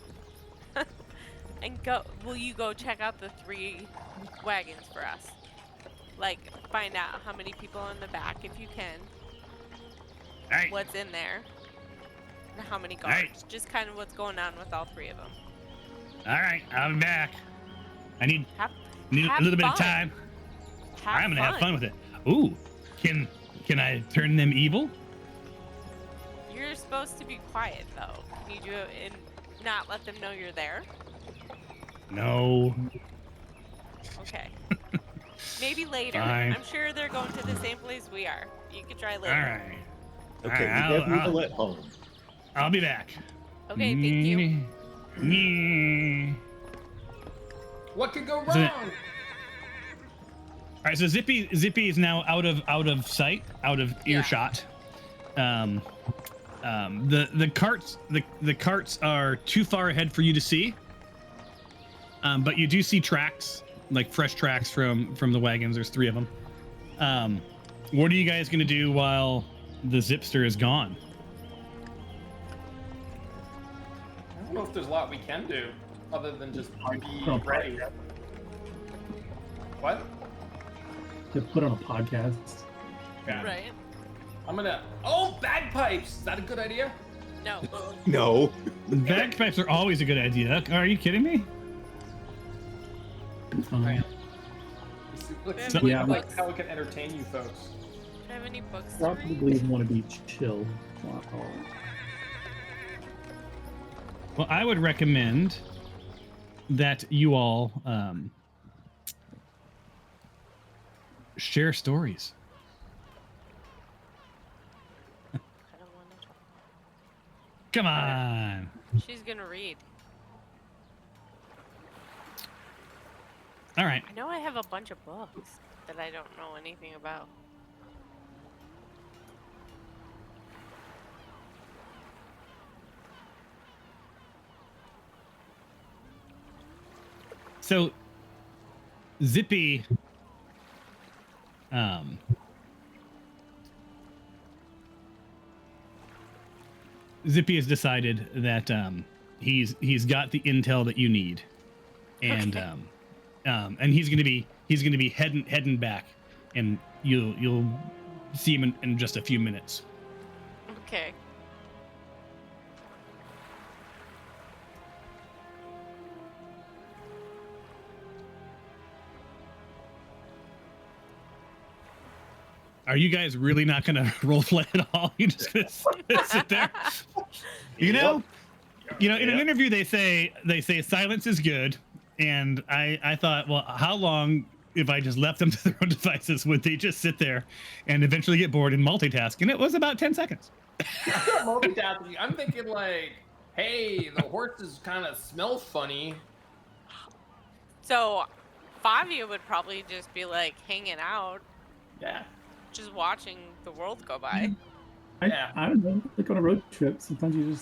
And will you go check out the 3 wagons for us? Like, find out how many people are in the back, if you can. All right. What's in there. And how many guards. Right. Just kind of what's going on with all 3 of them. All right, I'm back. I need Have a little bit of fun. time. Have I'm gonna have fun with it. Ooh, can I turn them evil? You're You're supposed to be quiet, though. Can you do it and not let them know you're there? No. Okay. Maybe later. Fine. I'm sure they're going to the same place we are. You could try later. All right. Okay, All right, you have Needle at home. I'll be back. Okay, thank you. What could go So- wrong? All right, so Zippy is now out of sight, out of earshot. The carts are too far ahead for you to see. But you do see tracks, like fresh tracks from the wagons. There's 3 of them. What are you guys gonna do while the Zipster is gone? I don't know if there's a lot we can do other than just be Oh, ready. What? You put on a podcast. Yeah. Right? I'm gonna. Oh, bagpipes! Is that a good idea? No. No. Bagpipes are always a good idea. Are you kidding me? Right. Let's see Yeah, like how we can entertain you folks. Do I have any books to read? Probably want to be chill. Wow. Well, I would recommend that you all share stories. I don't want to talk. Come on. She's gonna read. All right. I know I have a bunch of books that I don't know anything about. So Zippy Zippy has decided that he's got the intel that you need, and Okay. And he's gonna be heading back, and you'll see him in just a few minutes. Okay. Are you guys really not gonna role play at all? You just gonna sit there? You know, in an interview they say silence is good, and I thought, well, how long if I just left them to their own devices would they just sit there and eventually get bored and multitask? And it was about 10 seconds. I'm not multitasking. I'm thinking like, hey, the horses kind of smell funny. So, Fabio would probably just be like hanging out, Yeah. just watching the world go by. Yeah. I don't know. Like on a road trip, sometimes you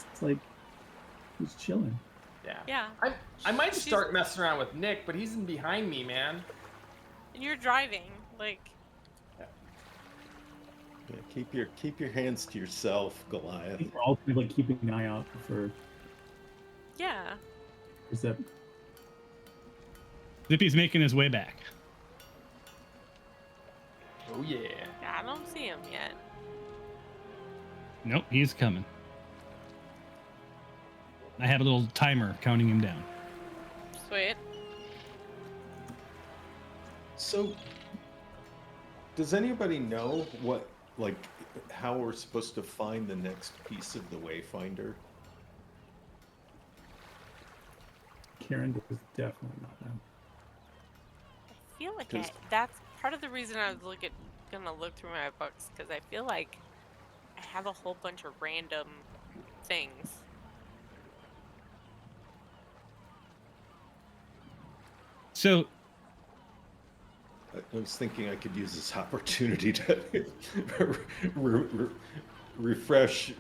just chilling. Yeah. Yeah. I might start messing around with Nick, but he's in behind me, man. And you're driving, like, Yeah, keep your hands to yourself, I Goliath. think we're all kind of like keeping an eye out for yeah. Zip. Zippy's making his way back. Oh yeah. I don't see him yet. Nope, he's coming. I have a little timer counting him down. Sweet. So, does anybody know how we're supposed to find the next piece of the Wayfinder? Karen does definitely not know. I feel like 'Cause- that's part of the reason I was gonna look through my books, because I feel like I have a whole bunch of random things. So I was thinking I could use this opportunity to refresh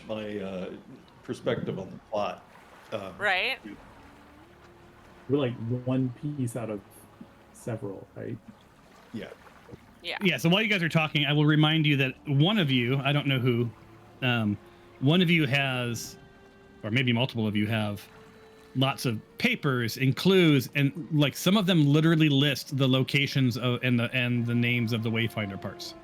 my perspective on the plot. Right? We're like one piece out of several, right? Yeah. Yeah. yeah, so while you guys are talking, I will remind you that one of you, I don't know who, one of you has, or maybe multiple of you have, lots of papers and clues, and like some of them literally list the locations of and the names of the Wayfinder parts.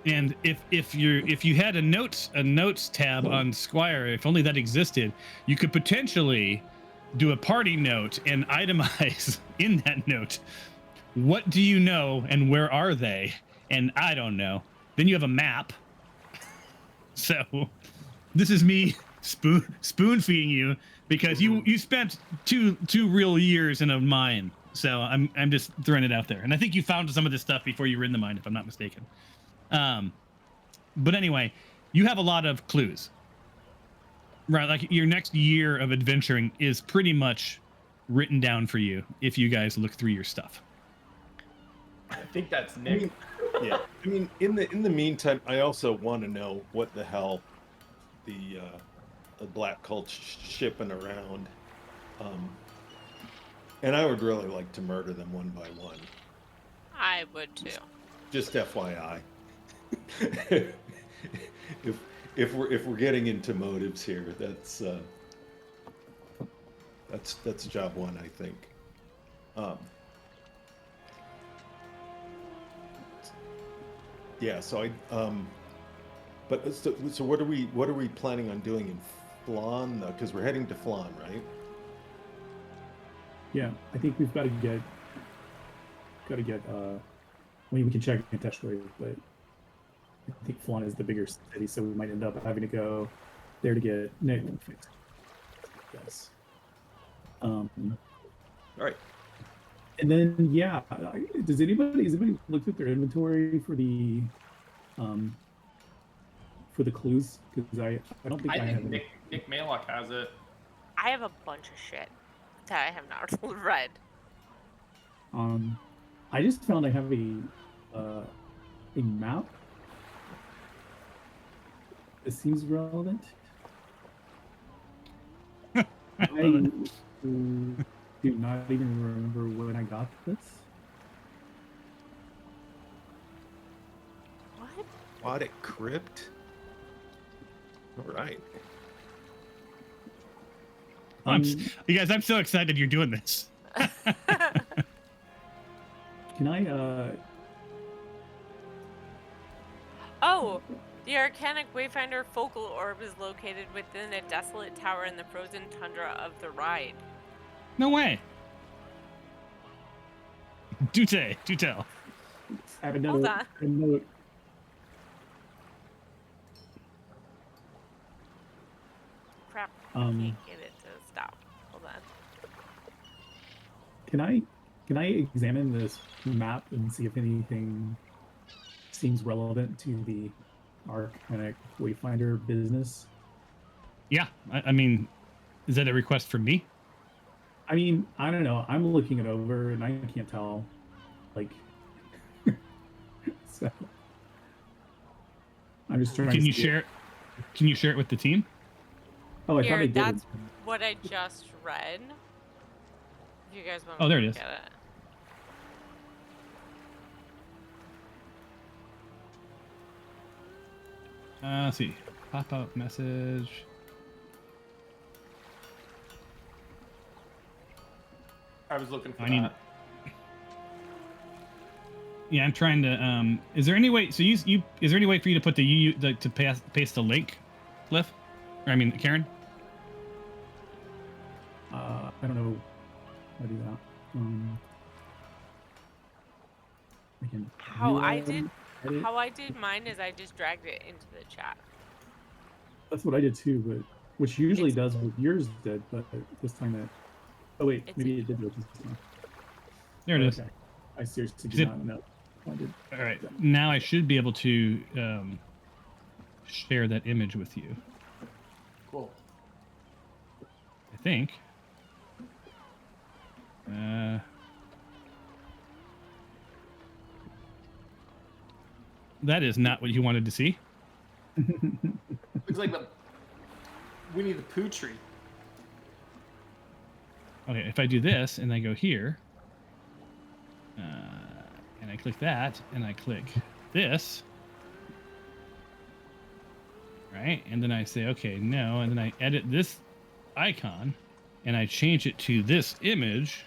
And if you had a notes tab on Squire, if only that existed, you could potentially do a party note and itemize in that note, what do you know and where are they? And I don't know. Then you have a map. So this is me spoon feeding you because you spent two real years in a mine. So I'm just throwing it out there. And I think you found some of this stuff before you were in the mine, if I'm not mistaken. But anyway, you have a lot of clues. Right, like your next year of adventuring is pretty much written down for you if you guys look through your stuff. I think that's Nick. Yeah, I mean, in the meantime, I also want to know what the hell the black cult's shipping around, and I would really like to murder them one by one. I would too. Just FYI. If we're getting into motives here, that's job one, I think. Yeah. So but so what are we planning on doing in Flan though? Because we're heading to Flan, right? Yeah, I think we've got to get. I mean, we can check in Teshwave, but I think Flan is the bigger city, so we might end up having to go there to get Nick fixed. Yes. All right. And then, yeah, has anybody looked at their inventory for the clues? Because I don't think I have. Nick Maylock has it. I have a bunch of shit that I have not read. I just found I have a map. It seems relevant. I do not even remember when I got this. What? Aquatic crypt. All right. You guys, I'm so excited you're doing this. Can I? Oh, the Arcanic Wayfinder focal orb is located within a desolate tower in the frozen tundra of the ride. No way. Do tell. I have Hold another on. note. Crap, I can't get it to stop. Hold on. Can I examine this map and see if anything seems relevant to the Arcanic Wayfinder business? Yeah, I mean, is that a request from me? I mean, I don't know. I'm looking it over and I can't tell. Like, so I'm just trying. Can to you see share? Can you share it with the team? Oh, I thought I Here, did. that's what I just read. If you guys want to Oh, there it look is. at it. Let's see. Pop-up message. I was looking for I need- that. Yeah, I'm trying to. Is there any way? So is there any way for you to put to paste the link, Cliff? Or I mean, Karen. I don't know how to do that. I can How I edit. did mine is I just dragged it into the chat. That's what I did too, but which usually does what yours did, but this time it. Oh wait, maybe it did do it this time. There it is. Okay. I seriously Is did it- not know. I did. All right. Now I should be able to share that image with you. Cool. I think. That is not what you wanted to see. Looks like the Winnie the Pooh tree. Okay, if I do this and I go here, and I click that, and I click this, right? And then I say, okay, no, and then I edit this icon, and I change it to this image,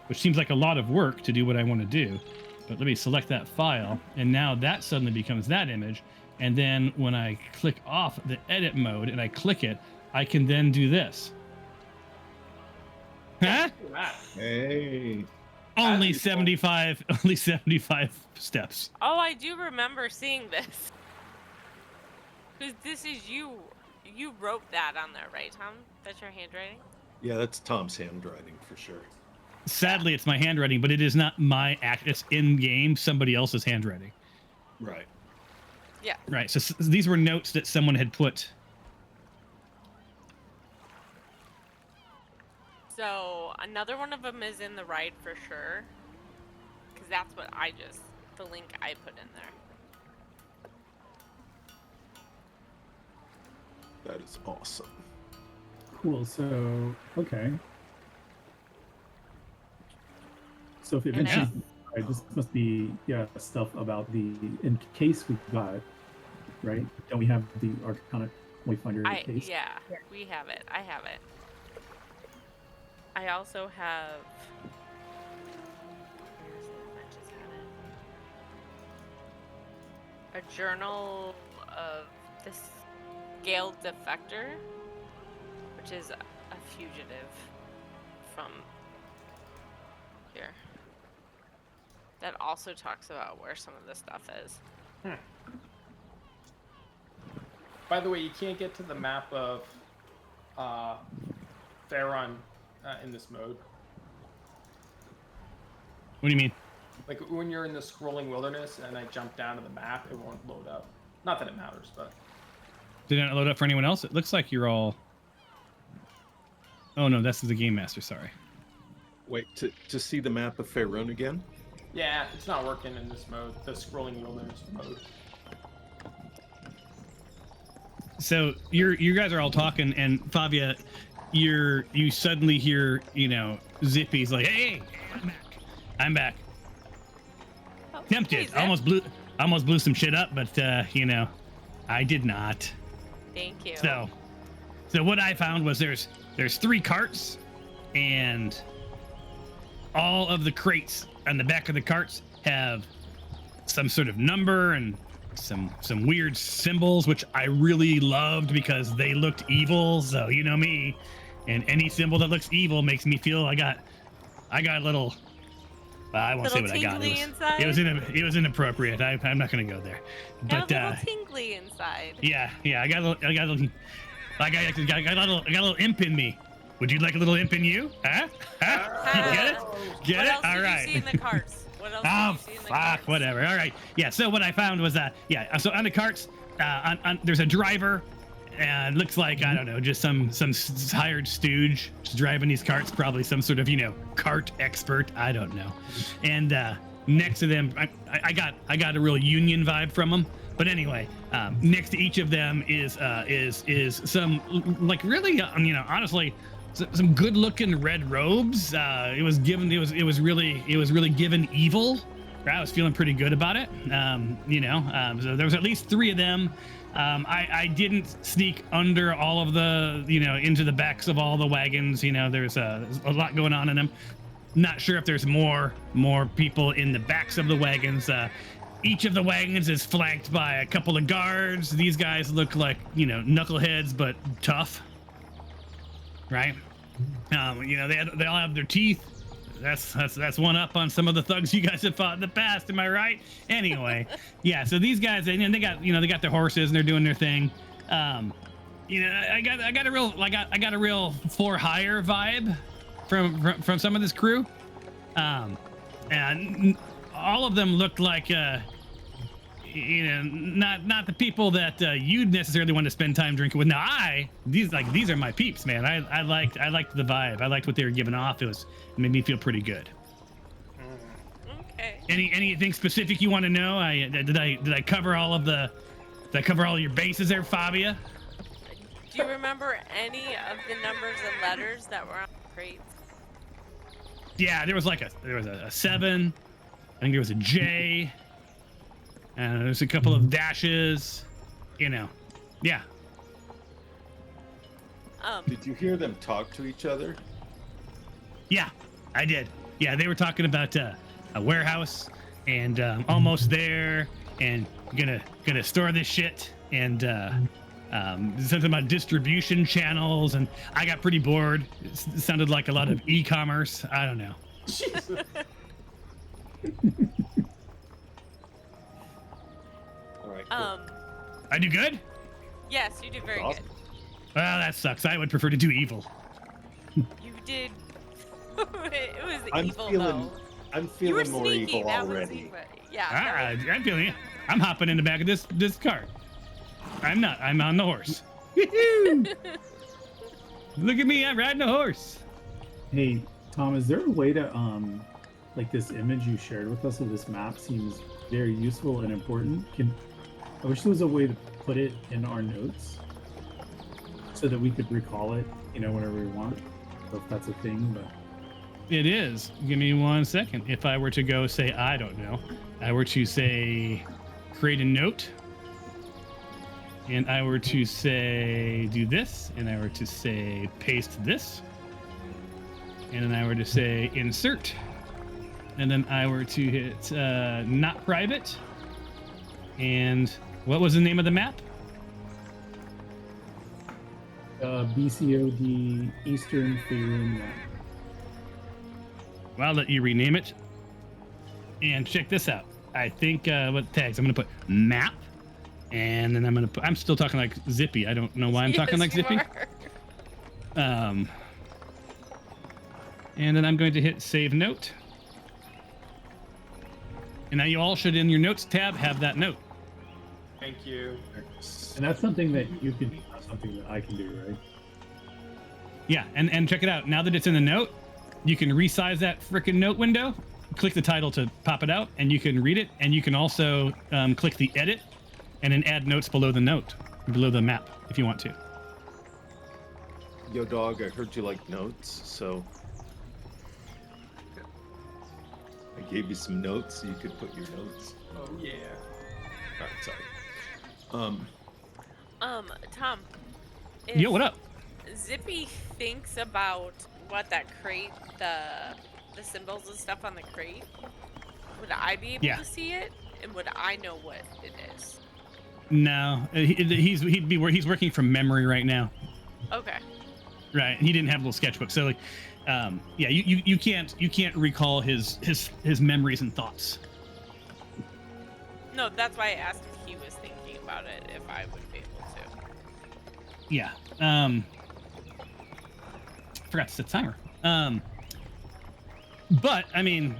which seems like a lot of work to do what I want to do. But let me select that file, and now that suddenly becomes that image. And then when I click off the edit mode and I click it, I can then do this. Huh? Look at that. Hey. Only That's 75 steps. Oh, I do remember seeing this. Because this is you. You wrote that on there, right, Tom? That's your handwriting? Yeah, that's Tom's handwriting for sure. Sadly, it's my handwriting, but it is not my act. It's in game somebody else's handwriting. Right. Yeah. Right. So these were notes that someone had put. So another one of them is in the ride for sure. Because that's what the link I put in there. That is awesome. Cool. So, okay. So if it And mentions, this must be stuff about the in case we got, right? Don't we have the Arcana Wayfinder case? Yeah, we have it. I have it. I also have. Where is it? I just had it. A journal of the Scaled Defector, which is a fugitive from here. That also talks about where some of this stuff is. By the way, you can't get to the map of Kar-ahn in this mode. What do you mean? Like when you're in the scrolling wilderness and I jump down to the map, it won't load up. Not that it matters, but. Did it load up for anyone else? It looks like you're all. Oh no, that's the game master. Sorry. Wait, to see the map of Kar-ahn again? Yeah, it's not working in this mode, the scrolling wilderness mode. So you guys are all talking, and Fabia, you suddenly hear, Zippy's like, hey, I'm back. Oh, Tempted, hey, almost blew some shit up, but I did not. Thank you. So what I found was there's 3 carts, and all of the crates on the back of the carts have some sort of number and some weird symbols, which I really loved because they looked evil. So you know me, and any symbol that looks evil makes me feel I got a little. I won't say what I got. It was inappropriate. I'm not gonna go there. But a little tingly inside. Yeah. I got a little imp in me. Would you like a little imp in you? Huh? Get it? What else All did right. you see in the carts? What else Oh, did you see in the fuck, carts? whatever. All right. Yeah, so what I found was so on the carts, there's a driver, and looks like, I don't know, just some hired stooge just driving these carts, probably some sort of, cart expert. I don't know. And next to them, I got a real union vibe from them. But anyway, next to each of them is some, like, really, honestly, some good-looking red robes. It was really given evil. I was feeling pretty good about it. So there was at least 3 of them. I didn't sneak under all of the, into the backs of all the wagons. There's a lot going on in them. Not sure if there's more people in the backs of the wagons. Each of the wagons is flanked by a couple of guards. These guys look like, knuckleheads, but tough. Right? They all have their teeth. That's one up on some of the thugs you guys have fought in the past. Am I right? Anyway, yeah. So these guys, they got their horses and they're doing their thing. I got a real for hire vibe from some of this crew. And all of them looked like not the people that you'd necessarily want to spend time drinking with. Now these are my peeps, man. I liked the vibe. I liked what they were giving off. It made me feel pretty good. Okay. Anything specific you want to know? Did I cover all of your bases there, Fabia? Do you remember any of the numbers and letters that were on the crates? Yeah, there was a 7. I think there was a J. And there's a couple of dashes. Yeah. Did you hear them talk to each other? Yeah, I did. Yeah, they were talking about a warehouse and almost there and gonna store this shit and something about distribution channels, and I got pretty bored. It sounded like a lot of e-commerce. I don't know. Jesus. All right. Cool. I do good? Yes, you did very Awesome. Well, that sucks. I would prefer to do evil. good. You did. It was evil though. I'm You were feeling more sneaky. evil That was already. evil. Yeah. that was- I'm feeling it. I'm hopping in the back of this car. I'm not. I'm on the horse. Woo-hoo! Look at me. I'm riding a horse. Hey, Tom, is there a way to like this image you shared with us of this map seems very useful and important? I wish there was a way to put it in our notes so that we could recall it, whenever we want. So if that's a thing, but It is. Give me 1 second. If I were to go say, I don't know, I were to say, create a note, and I were to say, do this, and I were to say, paste this, and then I were to say, insert, and then I were to hit not private, and what was the name of the map? BCOD Eastern Faerun map. Well, I'll let you rename it. And check this out. I think what tags? I'm gonna put map, and then I'm gonna put. I'm still talking like Zippy. I don't know why I'm talking like Yes, you Zippy. are. And then I'm going to hit save note. And now you all should, in your notes tab, have that note. Thank you. And that's something that you can do, not something that I can do, right? Yeah, and check it out. Now that it's in the note, you can resize that frickin' note window. Click the title to pop it out, and you can read it. And you can also click the edit, and then add notes below the note, below the map, if you want to. Yo, dog, I heard you like notes, so I gave you some notes so you could put your notes. Oh yeah. Alright, sorry. Tom. Yo, what up? Zippy thinks about what that crate, the symbols and stuff on the crate. Would I be able Yeah. to see it, and would I know what it is? No, he's working from memory right now. Okay. Right, he didn't have a little sketchbook, so like, yeah, you can't recall his memories and thoughts. No, that's why I asked if he was thinking about it, if I would be able to. Yeah. Forgot to set timer. But I mean,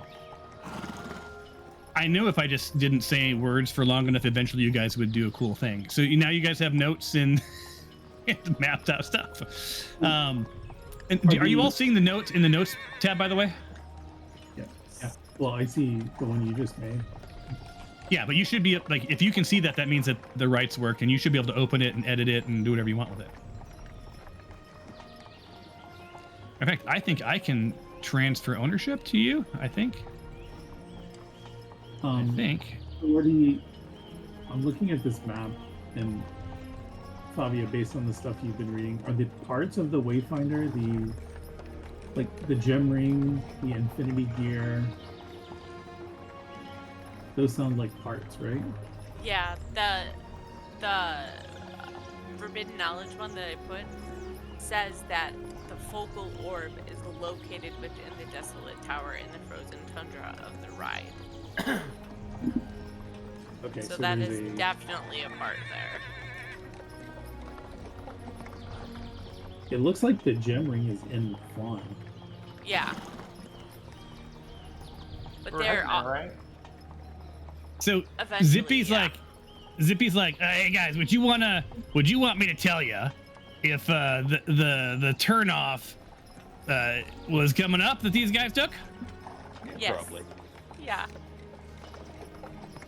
I knew if I just didn't say words for long enough, eventually you guys would do a cool thing. So now you guys have notes and mapped out stuff. And are you all seeing the notes in the notes tab, by the way? Yeah. Well, I see the one you just made. Yeah, but you should be like, if you can see that, that means that the rights work, and you should be able to open it and edit it and do whatever you want with it. In fact, I think I can transfer ownership to you. I think. So I'm looking at this map, and Fabia, based on the stuff you've been reading, are the parts of the Wayfinder the gem ring, the infinity gear? Those sound like parts, right? Yeah, the forbidden knowledge one that I put says that the focal orb is located within the desolate tower in the frozen tundra of the ride. Okay, So that there's is definitely a part there. It looks like the gem ring is in Flan. Yeah. But We're they're heading there, right? So eventually, Zippy's like, hey guys, would you want me to tell you if the turnoff was coming up that these guys took? Yeah, Yes. probably. Yeah.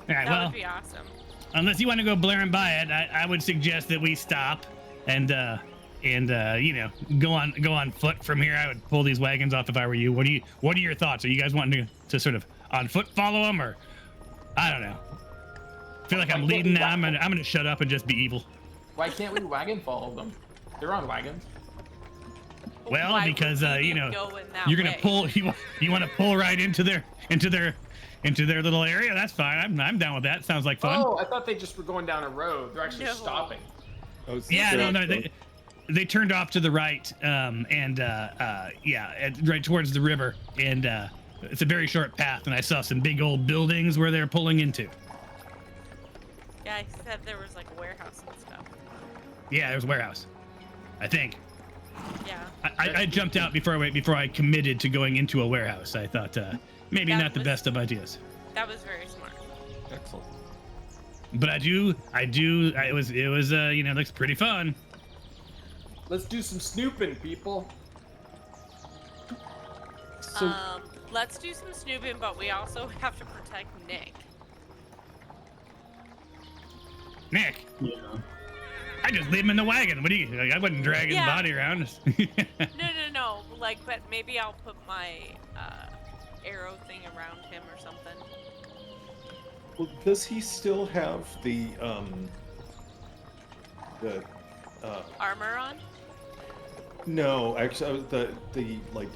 All right, That well, would be awesome. unless you want to go blaring by it, I would suggest that we stop and go on foot from here. I would pull these wagons off if I were you. What are your thoughts? Are you guys wanting to sort of on foot follow them, or I don't know? I feel like I'm leading now. I'm gonna shut up and just be evil. Why can't we wagon follow them? They're on wagons. Well, Why would because we you're go in that gonna way? pull. You want to pull right into their little area. That's fine. I'm down with that. Sounds like fun. Oh, I thought they just were going down a road. They're actually No. stopping. Oh, Yeah, so- no, they turned off to the right, right towards the river, and it's a very short path. And I saw some big old buildings where they're pulling into. Yeah, I said there was like a warehouse and stuff. Yeah, there's a warehouse. I think. Yeah. I jumped out before I committed to going into a warehouse. I thought maybe That not the was- best of ideas. That was very smart. Excellent. But it was looks pretty fun. Let's do some snooping, people. So Let's do some snooping, but we also have to protect Nick. Nick, Yeah. I just leave him in the wagon. What do you? Like, I wouldn't drag his Yeah. body around. No. Like, but maybe I'll put my arrow thing around him or something. well, does he still have the Armor on? no, actually the like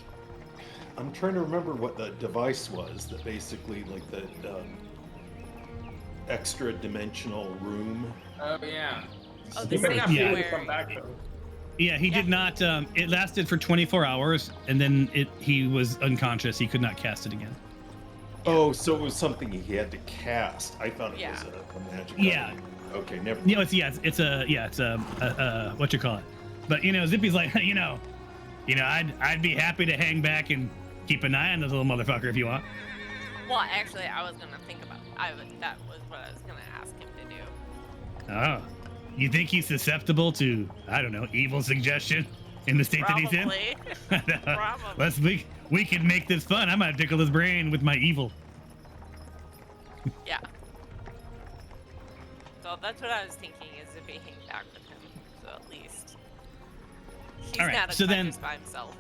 I'm trying to remember what the device was that basically like the extra dimensional room. Oh yeah. Oh, He the might not safety be able to wearing. come back though. Yeah, he did not. It lasted for 24 hours, and then he was unconscious. He could not cast it again. Oh, so it was something he had to cast. I thought it Yeah. was a magic. Yeah. item. Okay, never. You know, it's a what you call it. But Zippy's like, I'd be happy to hang back and keep an eye on this little motherfucker if you want. Well, actually, I was gonna think about. That was what I was gonna ask him to do. Oh, you think he's susceptible to, I don't know, evil suggestion in the state Probably. that he's in? Probably. We can make this fun. I might tickle his brain with my evil. Yeah. So that's what I was thinking, is if we hang back with him, so at least he's All right, not so then- unconscious by himself.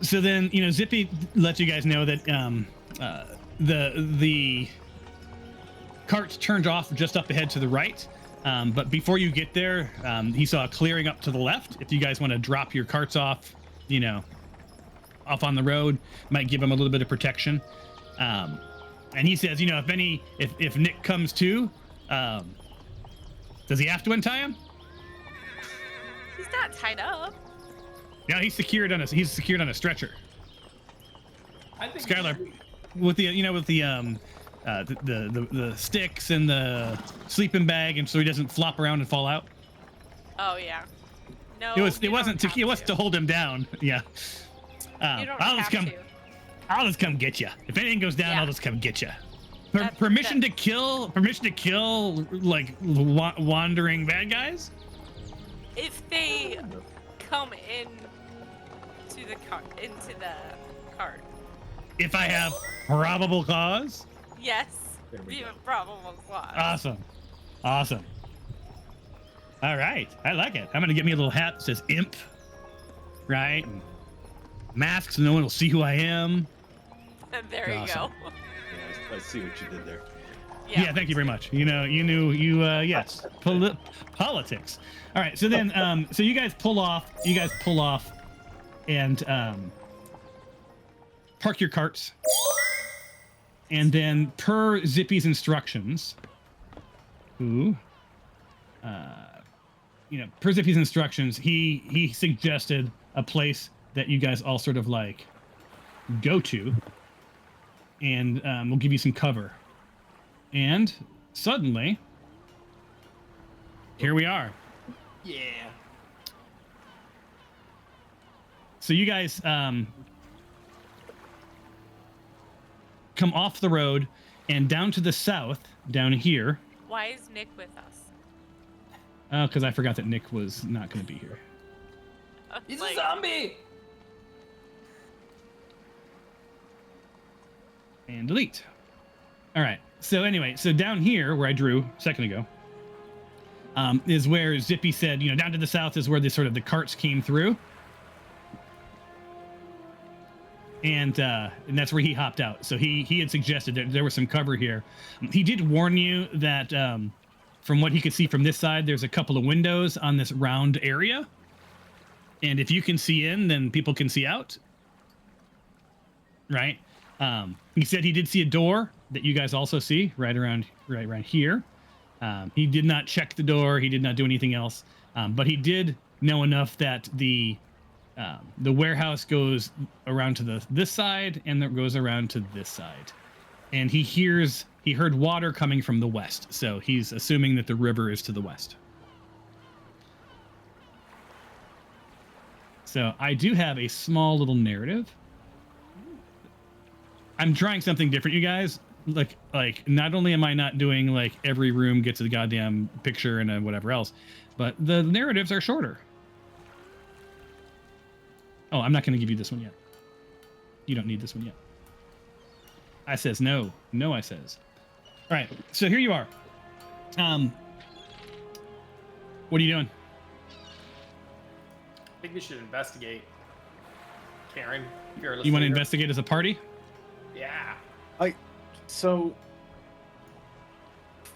So then, Zippy lets you guys know that the cart turned off just up ahead to the right. But before you get there, he saw a clearing up to the left. If you guys want to drop your carts off, off on the road, might give him a little bit of protection. And he says, if Nick comes to, does he have to untie him? He's not tied up. Yeah, he's secured on a stretcher. I think Skylar, with the sticks and the sleeping bag, and so he doesn't flop around and fall out. Oh yeah. No. It you wasn't don't have to hold him down. Yeah. You don't I'll have just to. I'll just come get you. If anything goes down, Yeah. I'll just come get you. Permission to kill like wandering bad guys. If they come in to the cart. If I have probable cause. Yes. There we Be go. a probable cause. Awesome. All right, I like it. I'm gonna get me a little hat that says imp, right? And masks, so no one will see who I am. There you Awesome. go. Yeah, I see what you did there. Yeah, thank you very much. Yes, politics. All right, so then, so you guys pull off, and park your carts, and then per Zippy's instructions, he suggested a place that you guys all sort of like go to, and we'll give you some cover. And suddenly, here we are. Yeah. So you guys come off the road and down to the south, down here. Why is Nick with us? Because I forgot that Nick was not going to be here. He's Like, a zombie. And delete. All right. So anyway, so down here where I drew a second ago, is where Zippy said, down to the south is where the carts came through. And that's where he hopped out. So he had suggested that there was some cover here. He did warn you that from what he could see from this side, there's a couple of windows on this round area. And if you can see in, then people can see out. Right? He said he did see a door that you guys also see right here. He did not check the door. He did not do anything else. But he did know enough that the warehouse goes around to this side and it goes around to this side. And he heard water coming from the west. So he's assuming that the river is to the west. So I do have a small little narrative. I'm trying something different, you guys. Like not only am I not doing like every room gets a goddamn picture and a whatever else, but the narratives are shorter. Oh, I'm not going to give you this one yet. You don't need this one yet. I says no. No, I says. All right, so here you are. What are you doing? I think we should investigate. Karen, fearless You want to leader. investigate as a party? Yeah. So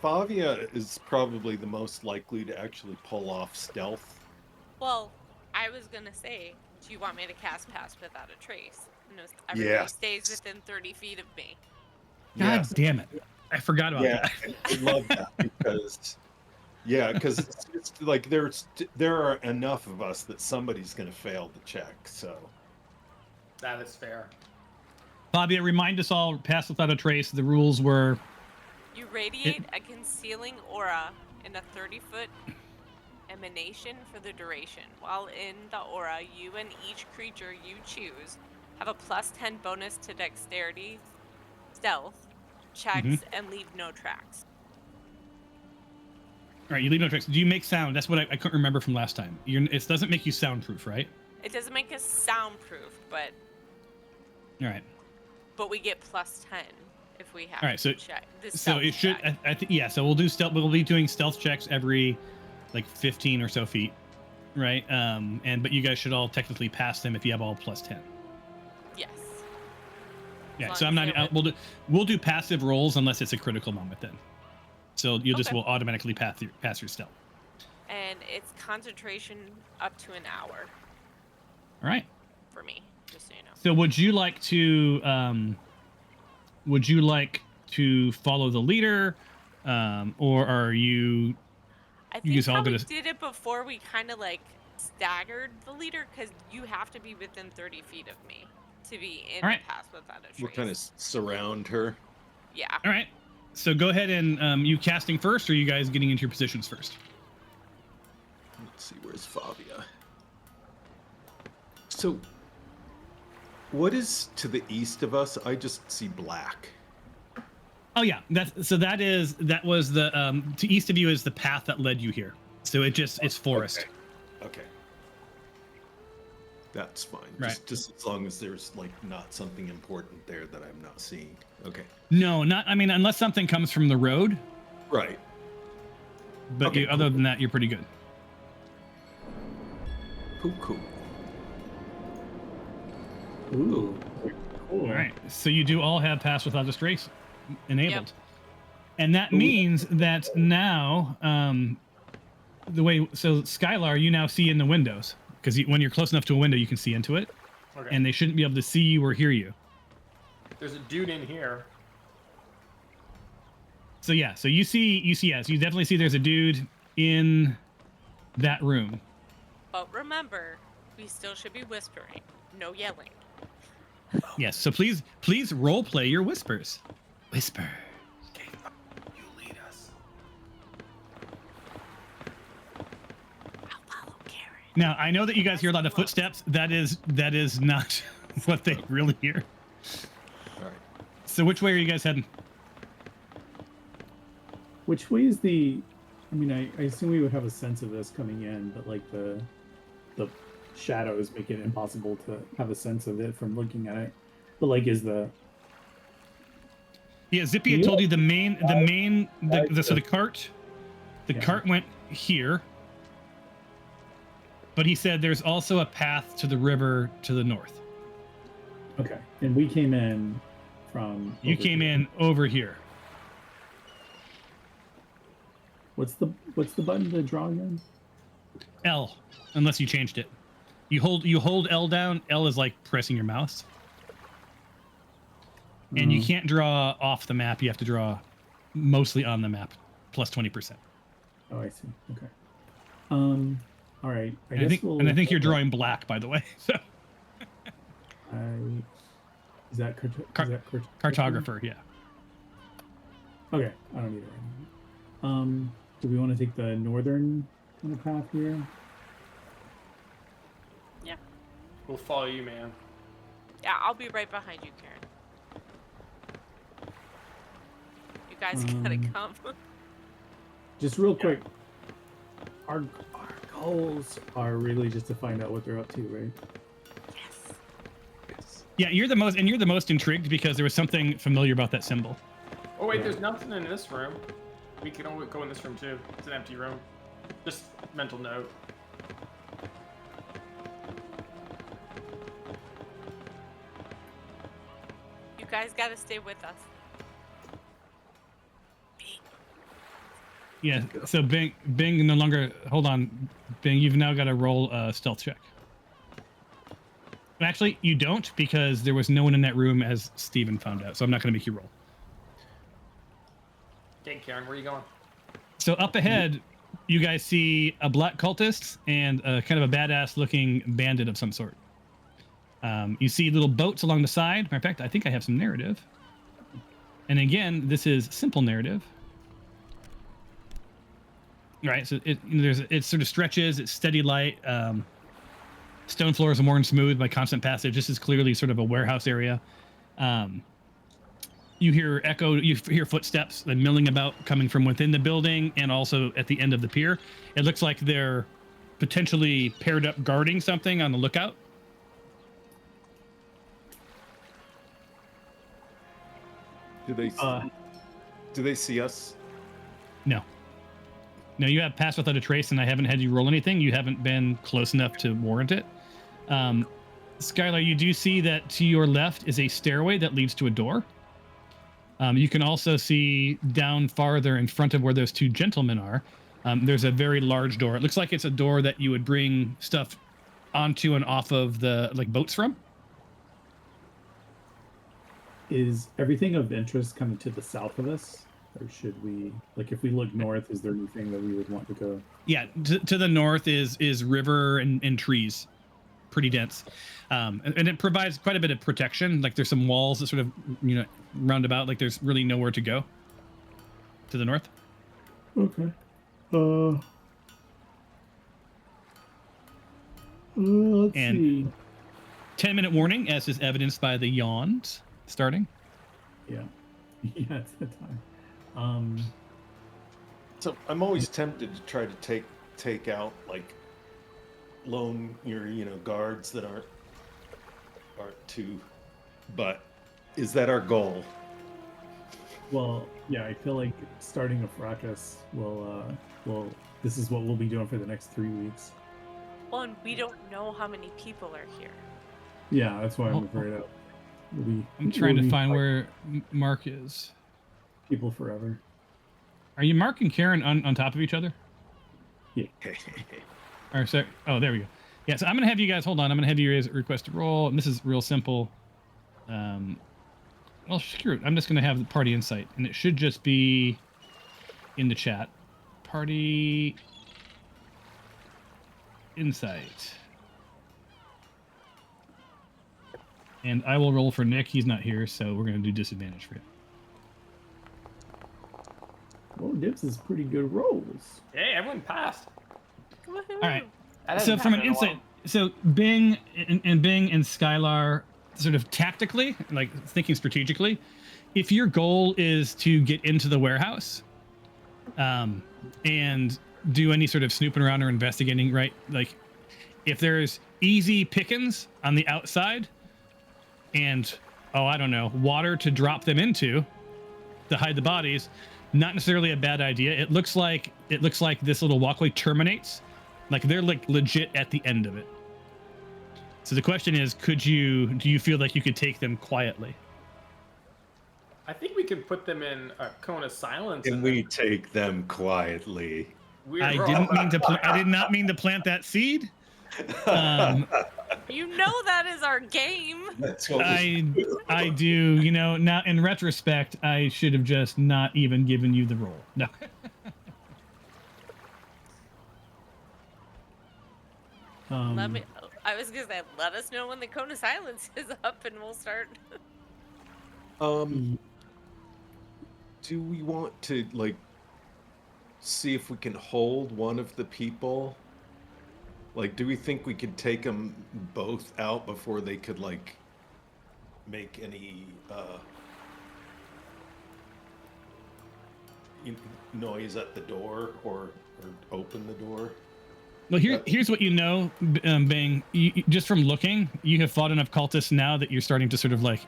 Favia is probably the most likely to actually pull off stealth. Well, I was gonna say, do you want me to cast Pass Without a Trace? No, everybody Yes. stays within 30 feet of me. God Yes. damn it. I forgot about Yeah, that. I love that because it's like there are enough of us that somebody's going to fail the check. So That is fair. Fabia, remind us all, Pass Without a Trace, the rules were... You radiate a concealing aura in a 30-foot emanation for the duration. While in the aura, you and each creature you choose have a +10 bonus to dexterity, stealth, checks, and leave no tracks. All right, you leave no tracks. Do you make sound? That's what I couldn't remember from last time. It doesn't make you soundproof, right? It doesn't make us soundproof, but All right. we get +10 if we have All right, so to check. The so stealth it should. check. I think yeah. So we'll do stealth. We'll be doing stealth checks every like 15 or so feet, right? But you guys should all technically pass them if you have all +10. Yes. Yeah. As So long I'm as not. they're We'll do passive rolls unless it's a critical moment then. So you just Okay. will automatically pass your stealth. And it's concentration up to an hour All right. for me, just so you know. So would you like to follow the leader, or are you? I You think guys all how we gonna- did it before, we kind of like staggered the leader because you have to be within 30 feet of me to be in All right. the Pass Without a Trace. we're kind of surround her. Yeah. All right. So go ahead and you casting first, or are you guys getting into your positions first? Let's see, where's Favia? So, what is to the east of us? I just see black. Oh yeah, that was the to east of you is the path that led you here. So it's forest. Okay. That's fine. Right. Just as long as there's like not something important there that I'm not seeing. Okay. No, not. I mean, unless something comes from the road. Right. But Okay, other cool. than that, you're pretty good. Cool. Ooh, cool. All right. So you do all have Pass Without a Trace enabled, and that means that now the way so Skylar, you now see in the windows because when you're close enough to a window, you can see into it, Okay. and they shouldn't be able to see you or hear you. There's a dude in here. So yeah, so you definitely see there's a dude in that room. But remember, we still should be whispering, no yelling. Yes, so please role play your whispers. Whisper. You lead us. I'll follow Karen. Now, I know that you guys hear a lot of footsteps. That is not what they really hear. All right. So which way are you guys heading? Which way is the? I mean, I assume we would have a sense of this coming in, but like the shadows make it impossible to have a sense of it from looking at it. But like, is the Yeah, Zippy had You- told you the cart Yeah. cart went here. But he said there's also a path to the river to the north. okay? And we came in from. You over came here. in over here. What's the button to draw again? L, unless you changed it. You hold L down. L is like pressing your mouse. And you can't draw off the map. You have to draw mostly on the map, plus 20%. Oh, I see. Okay. All right. I think you're drawing black, by the way. So Is that cartographer, yeah. Okay, I don't need it right now. Do we want to take the northern kind of path here? Yeah. We'll follow you, man. Yeah, I'll be right behind you, Karen. You guys gotta come. Just real quick, our goals are really just to find out what they're up to, right? Yes. Yeah, you're the most intrigued because there was something familiar about that symbol. Oh wait, there's nothing in this room. We can always go in this room too. It's an empty room. Just mental note. You guys gotta stay with us. Yeah. So Bing no longer. Hold on, Bing. You've now got to roll a stealth check. Actually, you don't because there was no one in that room as Steven found out. So I'm not going to make you roll. Okay, Karen, where are you going? So up ahead, you guys see a black cultist and a kind of a badass-looking bandit of some sort. You see little boats along the side. Matter of fact, I think I have some narrative. And again, this is simple narrative. Right, so it sort of stretches. It's steady light. Stone floors are worn smooth by constant passage. This is clearly sort of a warehouse area. You hear footsteps and milling about coming from within the building and also at the end of the pier. It looks like they're potentially paired up guarding something on the lookout. Do they see us? No. No, you have passed without a trace, and I haven't had you roll anything. You haven't been close enough to warrant it. Skylar, you do see that to your left is a stairway that leads to a door. You can also see down farther in front of where those two gentlemen are, there's a very large door. It looks like it's a door that you would bring stuff onto and off of the boats from. Is everything of interest kind of to the south of us? Or should we, if we look north, is there anything that we would want to go? Yeah, to the north is river and trees, pretty dense, and it provides quite a bit of protection. Like there's some walls that sort of roundabout. Like there's really nowhere to go to the north. Okay. Let's see. 10-minute warning, as is evidenced by the yawns starting. Yeah. Yeah, it's the time. So I'm always tempted to try to take out lone guards that aren't too, but is that our goal? Well, yeah, I feel like starting a fracas this is what we'll be doing for the next 3 weeks. Well, and we don't know how many people are here. Yeah, that's why I'm afraid of. I'm trying to find where Mark is. People forever. Are you Mark and Karen on top of each other? Yeah. Or sorry. Oh, there we go. Yeah, so I'm gonna have you guys hold on. I'm gonna have you guys request a roll, and this is real simple. Well, screw it. I'm just gonna have the party insight, and it should just be in the chat. Party insight. And I will roll for Nick. He's not here, so we're gonna do disadvantage for him. Well, Dips is pretty good rolls. Hey, everyone passed. Woohoo! All right. That hasn't So from an happened in a insight, so Bing and Skylar, sort of tactically, thinking strategically, if your goal is to get into the warehouse, and do any sort of snooping around or investigating, right? If there's easy pickings on the outside, and I don't know, water to drop them into to hide the bodies, not necessarily a bad idea. It looks like this little walkway terminates. They're legit at the end of it. So the question is, do you feel like you could take them quietly? I think we can put them in a cone of silence. Can we take them quietly? I did not mean to plant that seed. You know that is our game. That's what I do. Now in retrospect, I should have just not even given you the role. No. I was gonna say, let us know when the cone of silence is up, and we'll start. Do we want to see if we can hold one of the people, Like, do we think we could take them both out before they could like make any noise at the door or open the door? Well, here's what you know, Bang. Just from looking, you have fought enough cultists now that you're starting to sort of like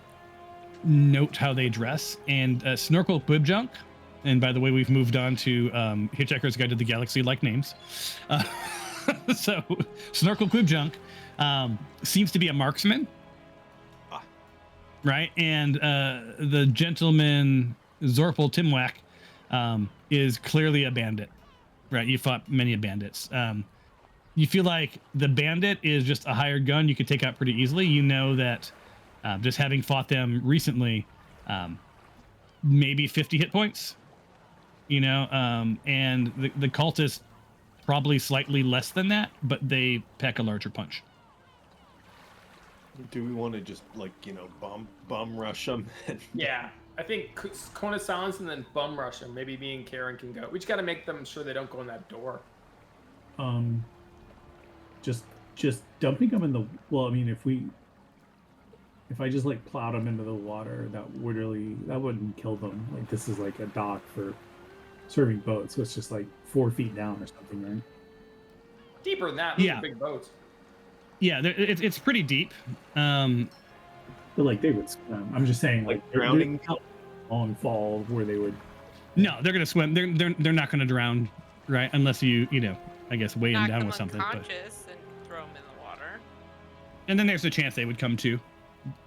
note how they dress. And Snorkel Quibjunk, and by the way, we've moved on to Hitchhiker's Guide to the Galaxy like names. So Snorkel Quibjunk seems to be a marksman, right? And the gentleman Zorpal Timwak is clearly a bandit, right? You fought many bandits. You feel like the bandit is just a hired gun you could take out pretty easily. You know that just having fought them recently, maybe 50 hit points, you know, and the cultists probably slightly less than that, but they pack a larger punch. Do we want to just like, you know, bum rush them? Yeah, I think Cone of Silence and then bum rush them. Maybe me and Karen can go. We just got to make them sure they don't go in that door. Just dumping them in the, well, I mean, if I just like plowed them into the water, that wouldn't kill them. Like, this is like a dock for serving boats, so it's just like 4 feet down or something, right? Deeper than that. Those Yeah. are big boats. Yeah, it's pretty deep. But like they would swim. I'm just saying, like drowning. On fall where they would. No, they're gonna swim. They're not gonna drown, right? Unless you know, I guess weigh them Knock down them with something. But, unconscious and throw them in the water. and then there's a chance they would come too.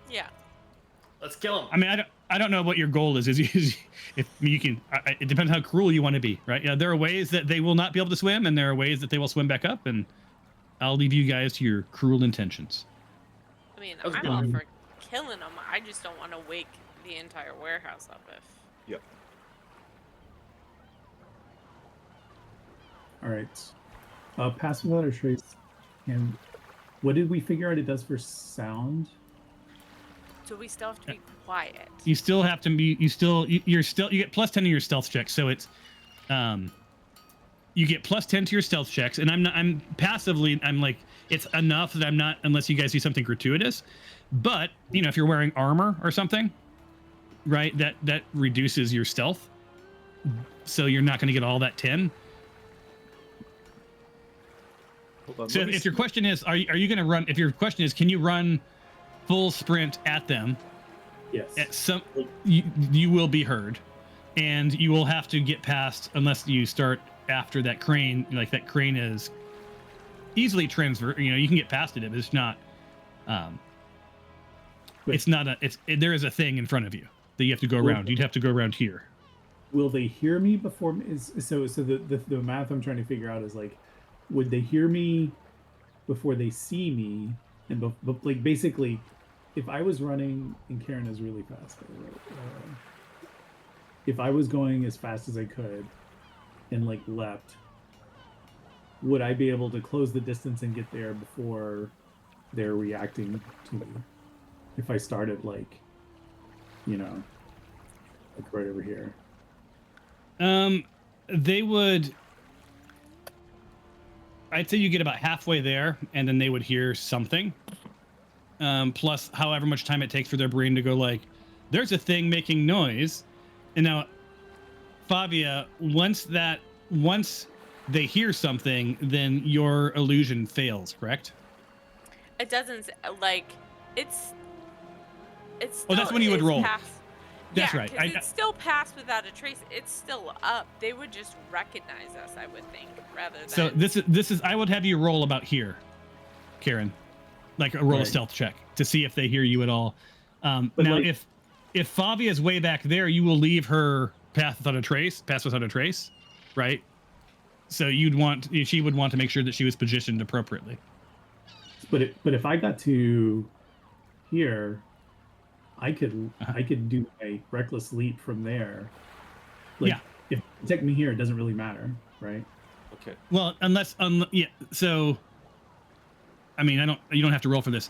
Yeah. Let's kill them. I mean, I don't know what your goal is. If you can, it depends how cruel you want to be, right? Yeah, there are ways that they will not be able to swim, and there are ways that they will swim back up, and I'll leave you guys to your cruel intentions. I mean, That was I'm good. all for killing them. I just don't want to wake the entire warehouse up if. Yep. All right. Pass without a trace. And what did we figure out it does for sound? So we still have to be quiet. You still have to be. You get plus 10 to your stealth checks, so it's you get plus 10 to your stealth checks, and I'm passively, I'm like, it's enough that I'm not, unless you guys do something gratuitous. But you know, if you're wearing armor or something, right, that reduces your stealth, so you're not going to get all that 10. Hold on, So let me if your see. question is, are you going to run? If your question is, can you run full sprint at them? Yes. At some, you will be heard, and you will have to get past, unless you start after that crane. Like, that crane is easily transfer. You know, you can get past it. It's not. It's not a. There is a thing in front of you that you have to go around. You'd have to go around here. Will they hear me before? So the math I'm trying to figure out is like, would they hear me before they see me? And like basically, if I was running, and Karen is really fast, if I was going as fast as I could and like leapt, would I be able to close the distance and get there before they're reacting to me? If I started like, you know, like right over here. They would. I'd say you get about halfway there, and then they would hear something. Plus, however much time it takes for their brain to go like, "There's a thing making noise," and now, Favia, once they hear something, then your illusion fails. Correct? It doesn't like it's. Oh, that's when you would it's roll. Past, That's yeah, right. 'cause it's still passed without a trace. It's still up. They would just recognize us, I would think, rather than. So this is I would have you roll about here, Karen, like a roll Right. stealth check to see if they hear you at all. Now, like- if Favia is way back there, you will leave her pass without a trace, right? So she would want to make sure that she was positioned appropriately. But if I got to here, I could do a reckless leap from there. Like, Yeah. If you take me here, it doesn't really matter, right? Okay. Well, yeah. So, I mean, you don't have to roll for this.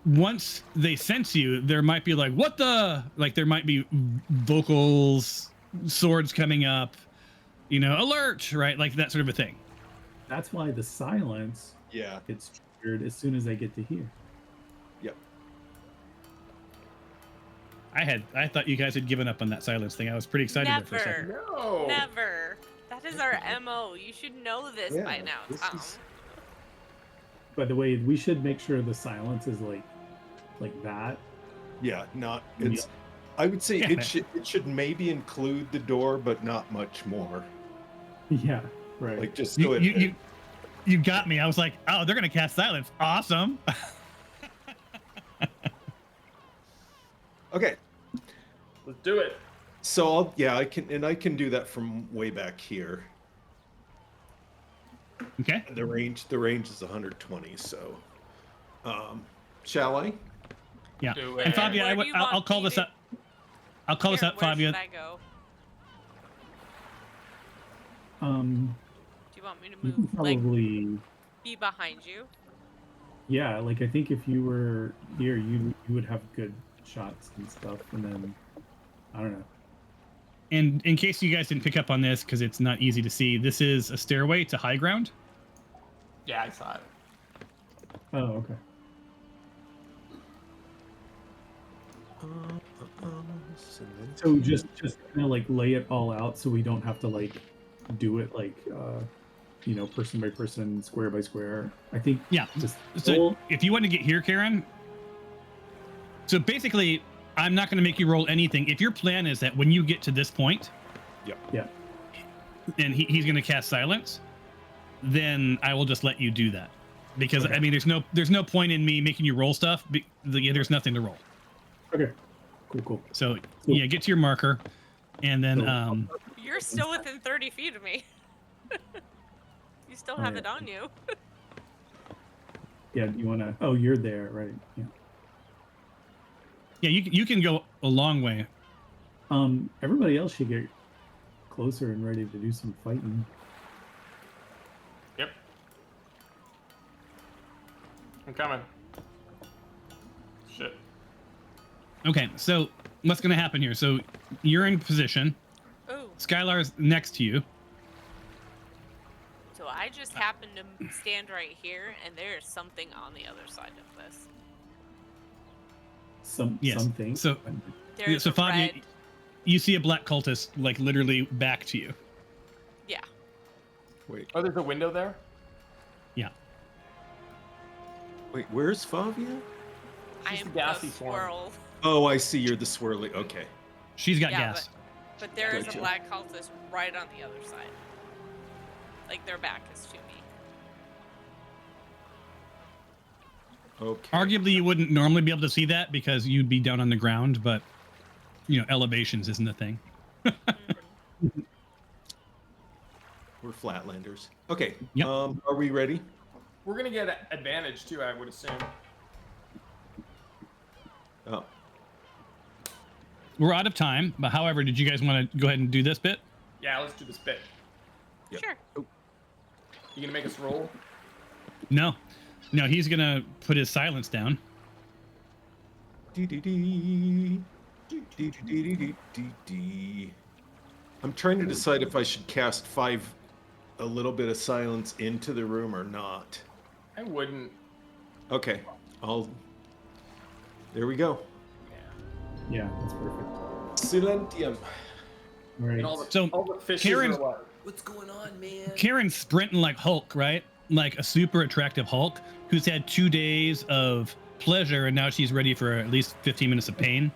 Once they sense you, there might be like, what the, like there might be vocals, swords coming up, you know, alert, right? Like that sort of a thing. That's why the silence Yeah. gets triggered as soon as I get to here. Yep. I thought you guys had given up on that silence thing. I was pretty excited there for a second. Never. No. Never. That is our MO. You should know this by Yeah, now, this Tom. is- By the way, we should make sure the silence is like that. Yeah, not Yeah. it's. I would say Yeah. it should maybe include the door, but not much more. Yeah, right. Like just go You, ahead. you got me. I was like, oh, they're gonna cast silence. Awesome. Okay, Let's do it. so I can do that from way back here. Okay. The range is 120. So, shall I? Yeah. Do And it. Fabia, Where do you I'll want call me this to- up. I'll call this Here, up, where Fabia. should I go? Um, Do you want me to you can move, like, probably, be behind you? yeah. Like I think if you were here, you would have good shots and stuff, and then I don't know. And in case you guys didn't pick up on this, because it's not easy to see, this is a stairway to high ground. Yeah, I saw it. Oh, okay. So just kind of like lay it all out, so we don't have to like do it like person by person, square by square. I think Yeah. just So if you want to get here, Karen. So basically, I'm not going to make you roll anything. If your plan is that when you get to this point, yeah. and he's going to cast silence, then I will just let you do that. Because Okay. I mean, there's no point in me making you roll stuff. There's nothing to roll. Okay. Cool. So Cool. yeah, get to your marker, and then So- You're still within 30 feet of me. You still Oh, have yeah. it on you. Yeah. You want to? Oh, you're there, right? Yeah. yeah, you can go a long way. Everybody else should get closer and ready to do some fighting. Yep. I'm coming. Shit. Okay, so what's going to happen here? So you're in position. Ooh. Skylar's next to you. So I just happen to stand right here, and there is something on the other side of this. Yes. Something. So There's so a Fabia, red. you see a black cultist like literally back to you. Yeah. Wait, Oh, there's a window there? where's Fabia? I She's am the the gassy form. swirl. Oh, I see. You're the swirly. Okay. She's got Yeah, gas. But there is Gotcha. a black cultist right on the other side. Like their back is to me. Okay. Arguably, you wouldn't normally be able to see that because you'd be down on the ground, but elevations isn't a thing. We're flatlanders. Okay. Yep. Are we ready? We're gonna get advantage too, I would assume. Oh. We're out of time, but however, did you guys want to go ahead and do this bit? Yeah, let's do this bit. Yep. Sure. You gonna make us roll? No, he's gonna put his silence down. Dee-dee-dee. Dee-dee-dee-dee-dee-dee. I'm trying to decide if I should cast a little bit of silence into the room or not. I wouldn't. Okay. There we go. Yeah. Yeah, that's perfect. Silentium. All right. And all the, So, all the fishes Karen's- are like, What's going on, man? Karen's sprinting like Hulk, right? Like a super attractive Hulk who's had 2 days of pleasure and now she's ready for at least 15 minutes of pain,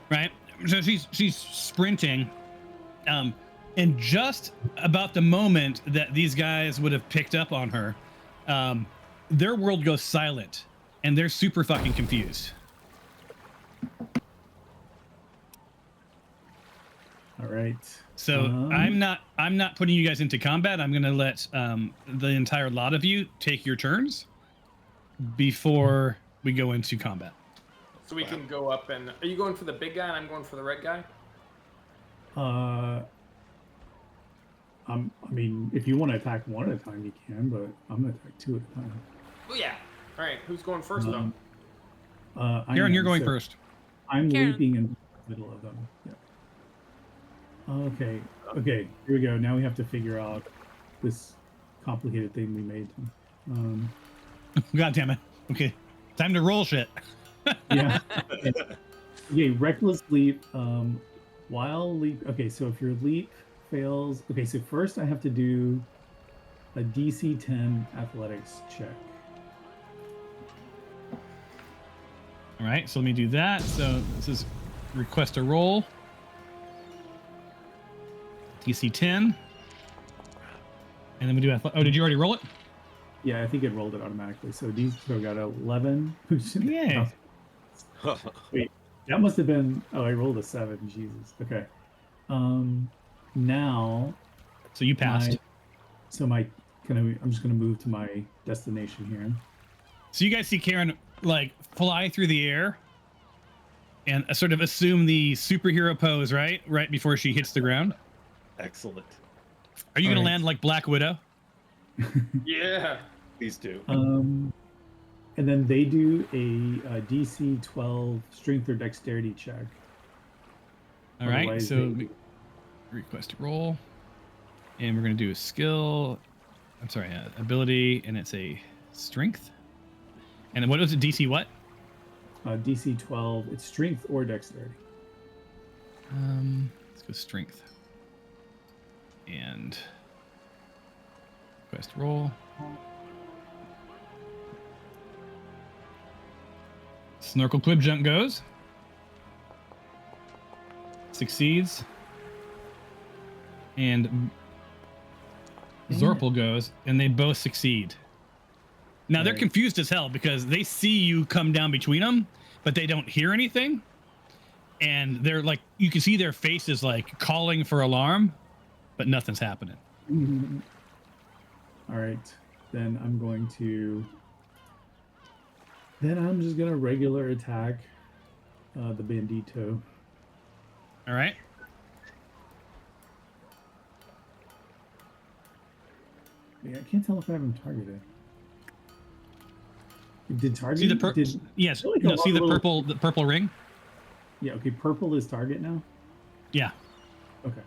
right? So she's sprinting, and just about the moment that these guys would have picked up on her, their world goes silent and they're super fucking confused. All right. So I'm not putting you guys into combat. I'm gonna let the entire lot of you take your turns before we go into combat. so we can go up and. Are you going for the big guy and I'm going for the red guy? I mean, if you want to attack one at a time, you can, but I'm gonna attack two at a time. Oh yeah. All right. Who's going first though? I Karen, am, you're going so first. I'm Karen. leaping in the middle of them. Yeah. Okay. Here we go. Now we have to figure out this complicated thing we made. Um, God damn it. Okay. Time to roll shit. yeah. Okay, reckless leap. While leap. Okay, so if your leap fails. Okay, so first I have to do a DC 10 athletics check. All right, so let me do that. So this is request a roll. DC 10. And then we do oh, did you already roll it? Yeah, I think it rolled it automatically. So I got 11. Yay. Wait, that must have been. Oh, I rolled a 7. Jesus. Okay. Now. So you passed. I'm just gonna move to my destination here. So you guys see Kar-ahn like fly through the air and sort of assume the superhero pose, right? Right before she hits the ground. Excellent. Are you going All to right. land like Black Widow? Yeah. Please do. And then they do a DC 12 strength or dexterity check. All right. Otherwise So they- request a roll. And we're going to do a skill. I'm sorry, ability, and it's a strength. And then what was it? DC what? DC 12. It's strength or dexterity. Let's go strength. And request roll. Snorkel Quib Junk goes. Succeeds. And Zorpal goes, and they both succeed. Now they're Right. confused as hell because they see you come down between them, but they don't hear anything. And they're like, you can see their faces like calling for alarm, but nothing's happening. All right. Then I'm just gonna regular attack the bandito. All right. Yeah, I can't tell if I have him targeted. Did target? See the yes. feel like No, a see the little- purple ring? Yeah. Okay. Purple is target now. Yeah. Okay.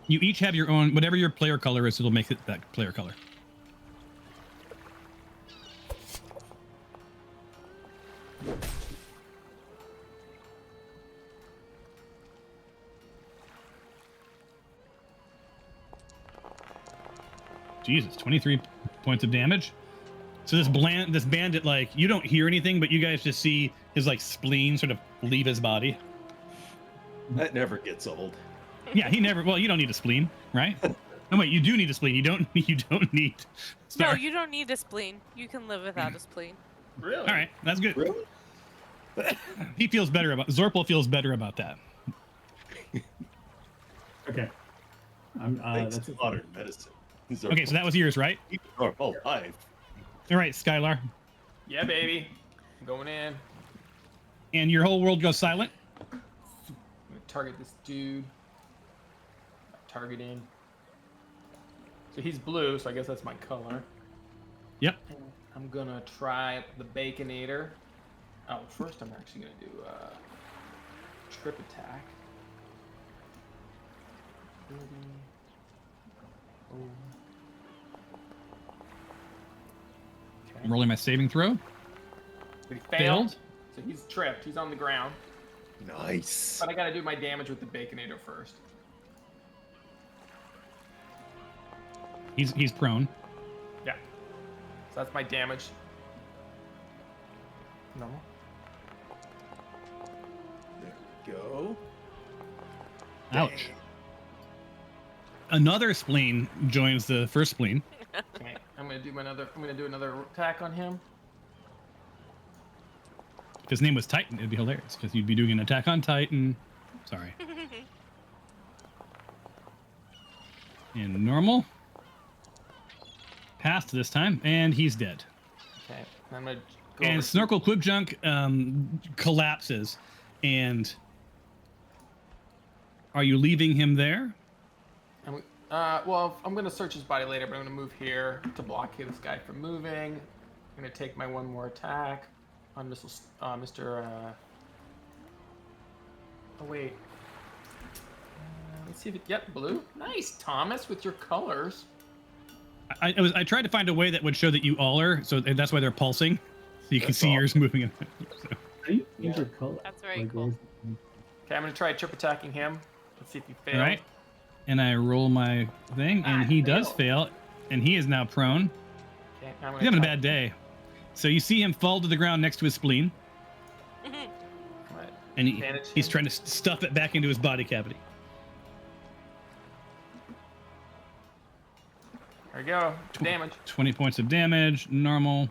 You each have your own, whatever your player color is, it'll make it that player color. Jesus, 23 points of damage. So this bandit, like, you don't hear anything, but you guys just see his like spleen sort of leave his body. That never gets old. Yeah, he never. Well, you don't need a spleen, right? No, wait, you do need a spleen. You don't. You don't need. No, you don't need a spleen. You can live without a spleen. Really? All right, that's good. Really? He feels better about. Zorpal feels better about that. Okay. Thanks That's to it. modern medicine. These are Okay, so that was yours, right? our whole life. All right, Skylar, Yeah, baby. I'm going in. and your whole world goes silent. I'm gonna target this dude. Targeting. So he's blue, so I guess that's my color. Yep. And I'm gonna try the Baconator. Oh, first I'm actually gonna do a trip attack. Oh. Okay. I'm rolling my saving throw. He failed. Failed. So he's tripped. He's on the ground. Nice. But I gotta do my damage with the Baconator first. He's prone. Yeah. So that's my damage. Normal. There we go. Ouch. Another spleen joins the first spleen. Okay. I'm gonna do another attack on him. If his name was Titan, it'd be hilarious because you'd be doing an attack on Titan. Sorry. And normal. Passed this time, and he's dead. Okay. I'm gonna go And over- Snorkel Quibjunk collapses. And are you leaving him there? and we- well, I'm gonna search his body later, but I'm gonna move here to block this guy from moving. I'm gonna take my one more attack on Mr. Oh wait. Let's see if it. Yep, blue. Nice, Thomas, with your colors. I tried to find a way that would show that you all are, so that's why they're pulsing, so you can see yours moving. So. How do you change your color? That's very Like, cool. Okay, I'm gonna try trip attacking him. Let's see if he fails. All right, and I roll my thing, and he does fail, and he is now prone. Okay, I'm He's having a bad day. So you see him fall to the ground next to his spleen, and he's trying to stuff it back into his body cavity. There we go. Damage. 20 points of damage, normal.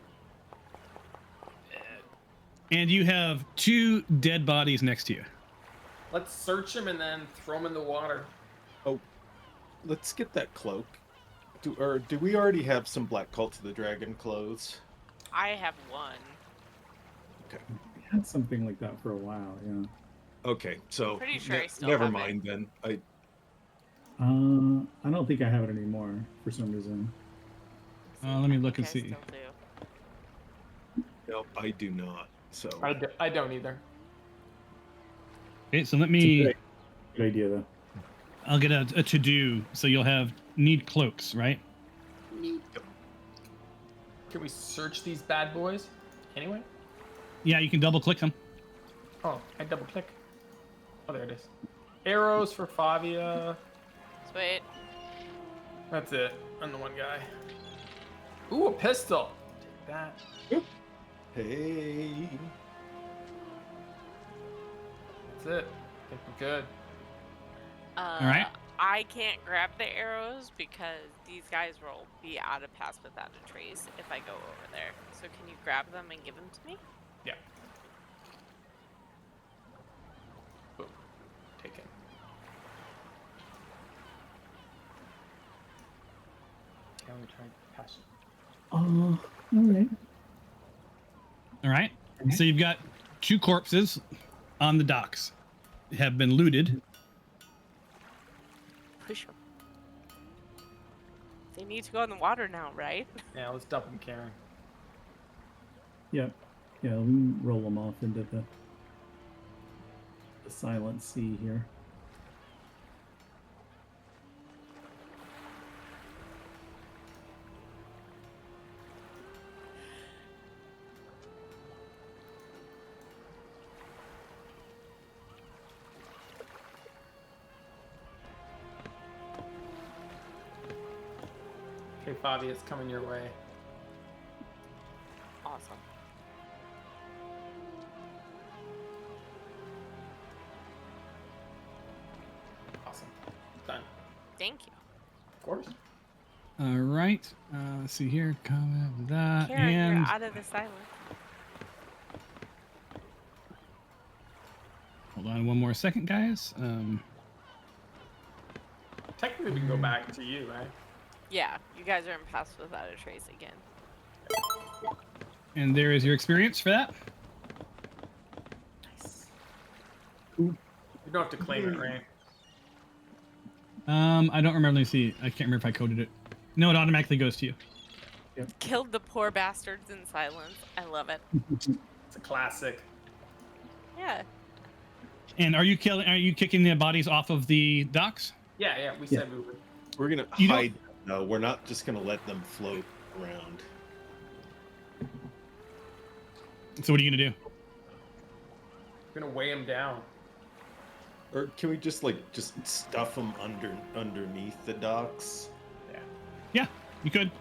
And you have 2 dead bodies next to you. Let's search him and then throw him in the water. Oh, let's get that cloak. Do we already have some Black Cult of the Dragon clothes? I have one. Okay. We had something like that for a while, yeah. Okay, so Pretty sure I still never have mind then. I don't think I have it anymore for some reason. Let me look and I see. still do. No, I do not. So I don't either. Okay, so let It's a me. good idea, though. I'll get a to-do, so you'll have need cloaks, right? Can we search these bad boys? Anyway? Yeah, you can double-click them. Oh, I double click. Oh, there it is. Arrows for Favia. Sweet. That's it. I'm the one guy. Ooh, a pistol. Take that. hey, That's it. I think we're good. All right. I can't grab the arrows because these guys will be out of Pass Without a Trace if I go over there. So can you grab them and give them to me? Yeah. Boom. Take it. Okay, let me try to pass it. All right. All right. So you've got 2 corpses on the docks, have been looted. Push them. They need to go in the water now, right? Yeah, let's dump them, Karen. Yep. Yeah, we can roll them off into the silent sea here. Okay, Favi, it's coming your way. Awesome. Awesome. Done. Thank you. Of course. All right. Let's see here. Comment with that. Karen, and you're out of the silence. hold on one more second, guys. Technically, we can go back to you, right? Yeah, you guys are in Pass Without a Trace again. And there is your experience for that. Nice. You don't have to claim it, right? I don't remember. Let me see. I can't remember if I coded it. No, it automatically goes to you. Killed the poor bastards in silence. I love it. It's a classic. Yeah. And are you kicking the bodies off of the docks? Yeah, we said we would. we're gonna You don't- hide. No, we're not just gonna let them float around. So what are you gonna do? We're gonna weigh them down. Or can we just stuff them underneath the docks? Yeah. Yeah, you could.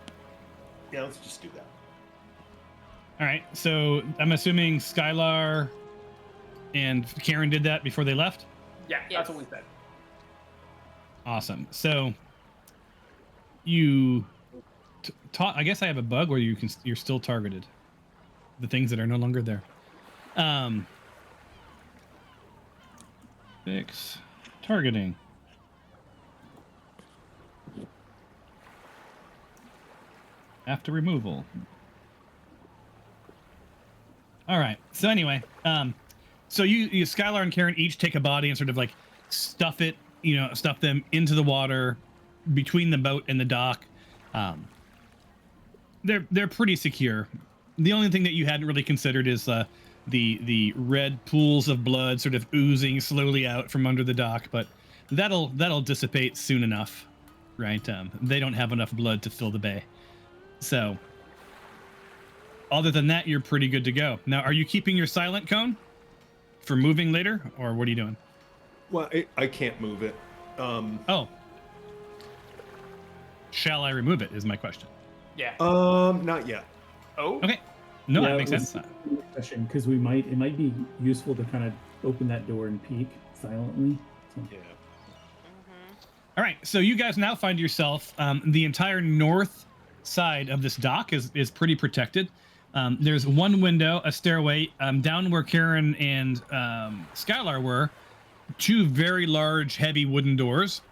Yeah, let's just do that. All right. So I'm assuming Skylar and Karen did that before they left. Yeah, Yes. that's what we said. Awesome. So you I guess I have a bug where you're still targeted. The things that are no longer there. Fix targeting. After removal. All right. So anyway, so you Skylar and Karen each take a body and sort of like stuff them into the water between the boat and the dock. They're pretty secure. The only thing that you hadn't really considered is the red pools of blood sort of oozing slowly out from under the dock, but that'll dissipate soon enough. right? They don't have enough blood to fill the bay. So, other than that, you're pretty good to go. Now, are you keeping your silent cone for moving later, or what are you doing? Well, I can't move it. Oh. Shall I remove it, is my question. Yeah. Not yet. Oh. Okay. No, Yeah, that makes let's sense. do a question, because it might be useful to kind of open that door and peek silently. So. Yeah. All right, so you guys now find yourself, the entire north side of this dock is pretty protected. There's one window, a stairway, down where Kar-ahn and Skylar were, two very large, heavy wooden doors,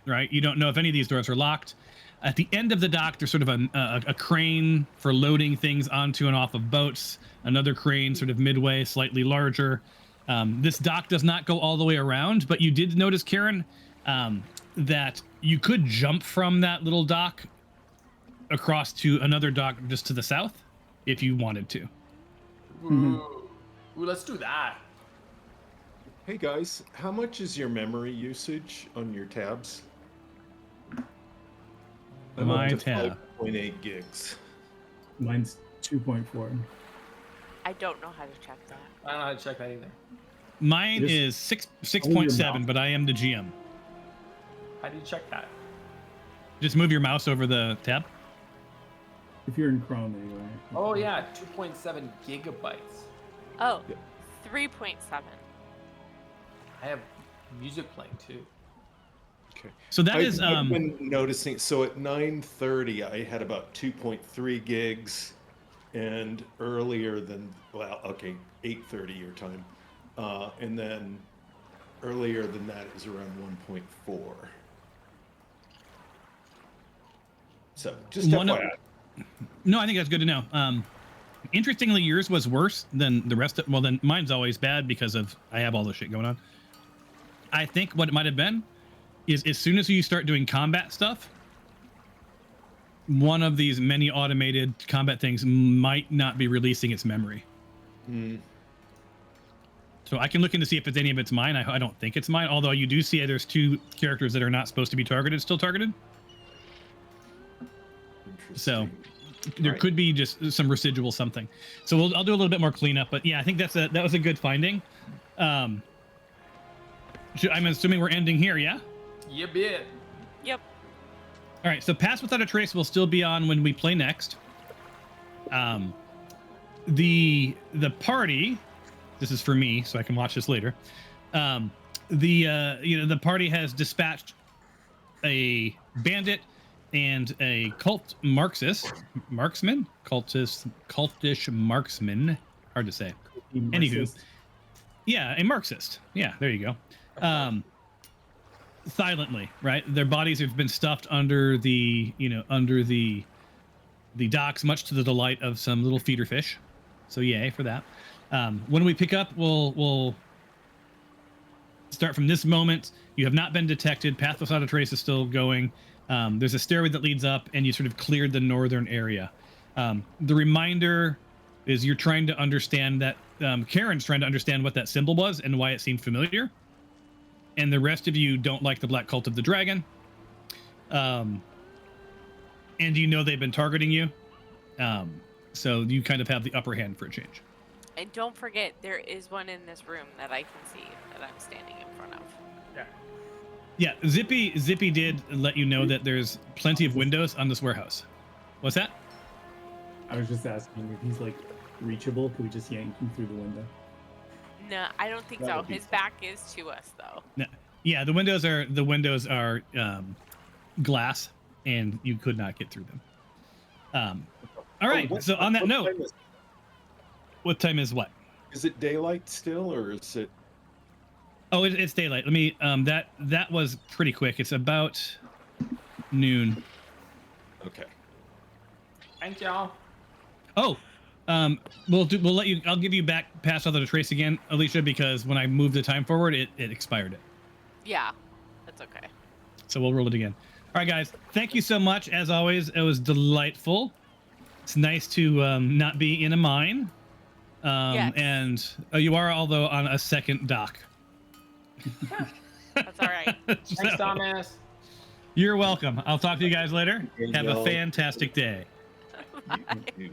right? You don't know if any of these doors are locked. At the end of the dock, there's sort of a crane for loading things onto and off of boats, another crane sort of midway, slightly larger. This dock does not go all the way around, but you did notice, Kar-ahn, that you could jump from that little dock across to another dock just to the south if you wanted to. Ooh, let's do that. Hey guys, how much is your memory usage on your tabs? I'm My up to tab. 5.8 gigs. Mine's 2.4. I don't know how to check that. I don't know how to check that either. Mine Just is hold your 6.7, mouse. but I am the GM. How do you check that? Just move your mouse over the tab. If you're in Chrome, anyway. Oh yeah, 2.7 gigabytes. Oh, Yep. 3.7. I have music playing too. Okay. So that is I've been noticing. So at 9:30, I had about 2.3 gigs, and earlier than 8:30 your time, and then earlier than that is around 1.4. So just One of- FYI. No, I think that's good to know. Interestingly, yours was worse than the rest of. Well, then mine's always bad because of I have all this shit going on. I think what it might have been is as soon as you start doing combat stuff, one of these many automated combat things might not be releasing its memory. So I can look in to see if it's any of it's mine. I don't think it's mine, although you do see there's two characters that are not supposed to be targeted, still targeted. So Interesting. there Right. could be just some residual something. So I'll do a little bit more cleanup, but yeah, I think that was a good finding. I'm assuming we're ending here, yeah? You bet. Yep. All right, so Pass Without a Trace will still be on when we play next. The party, this is for me, so I can watch this later. The party has dispatched a bandit and a cultish marksman. Hard to say. Anywho, yeah, a Marxist. Yeah, there you go. Silently, right? Their bodies have been stuffed under the docks, much to the delight of some little feeder fish. So yay for that. When we pick up, we'll start from this moment. You have not been detected. Path Without a Trace is still going. There's a stairway that leads up, and you sort of cleared the northern area. The reminder is you're trying to understand that Kar-ahn's trying to understand what that symbol was and why it seemed familiar. And the rest of you don't like the Black Cult of the Dragon. And you know they've been targeting you. So you kind of have the upper hand for a change. And don't forget, there is one in this room that I can see that I'm standing in front of. Yeah. Yeah, Zippy did let you know that there's plenty of windows on this warehouse. What's that? I was just asking if he's like reachable. Could we just yank him through the window? No, I don't think That so. would be His back is to us, though. No. Yeah, the windows are glass, and you could not get through them. All right. what- So on that what note, time what time is what? is it daylight still, or is it? Oh, it's daylight. Let me. That was pretty quick. It's about noon. Okay. Thank y'all. Oh, we'll let you. I'll give you back Pass Without a Trace again, Alicia, because when I moved the time forward, it expired it. Yeah, that's okay. So we'll roll it again. All right, guys. Thank you so much. As always, it was delightful. It's nice to not be in a mine. Yes. And you are, although, on a second dock. That's all right. Thanks, Thomas. You're welcome. I'll talk to you guys later. Okay, Have a y'all. fantastic day. You-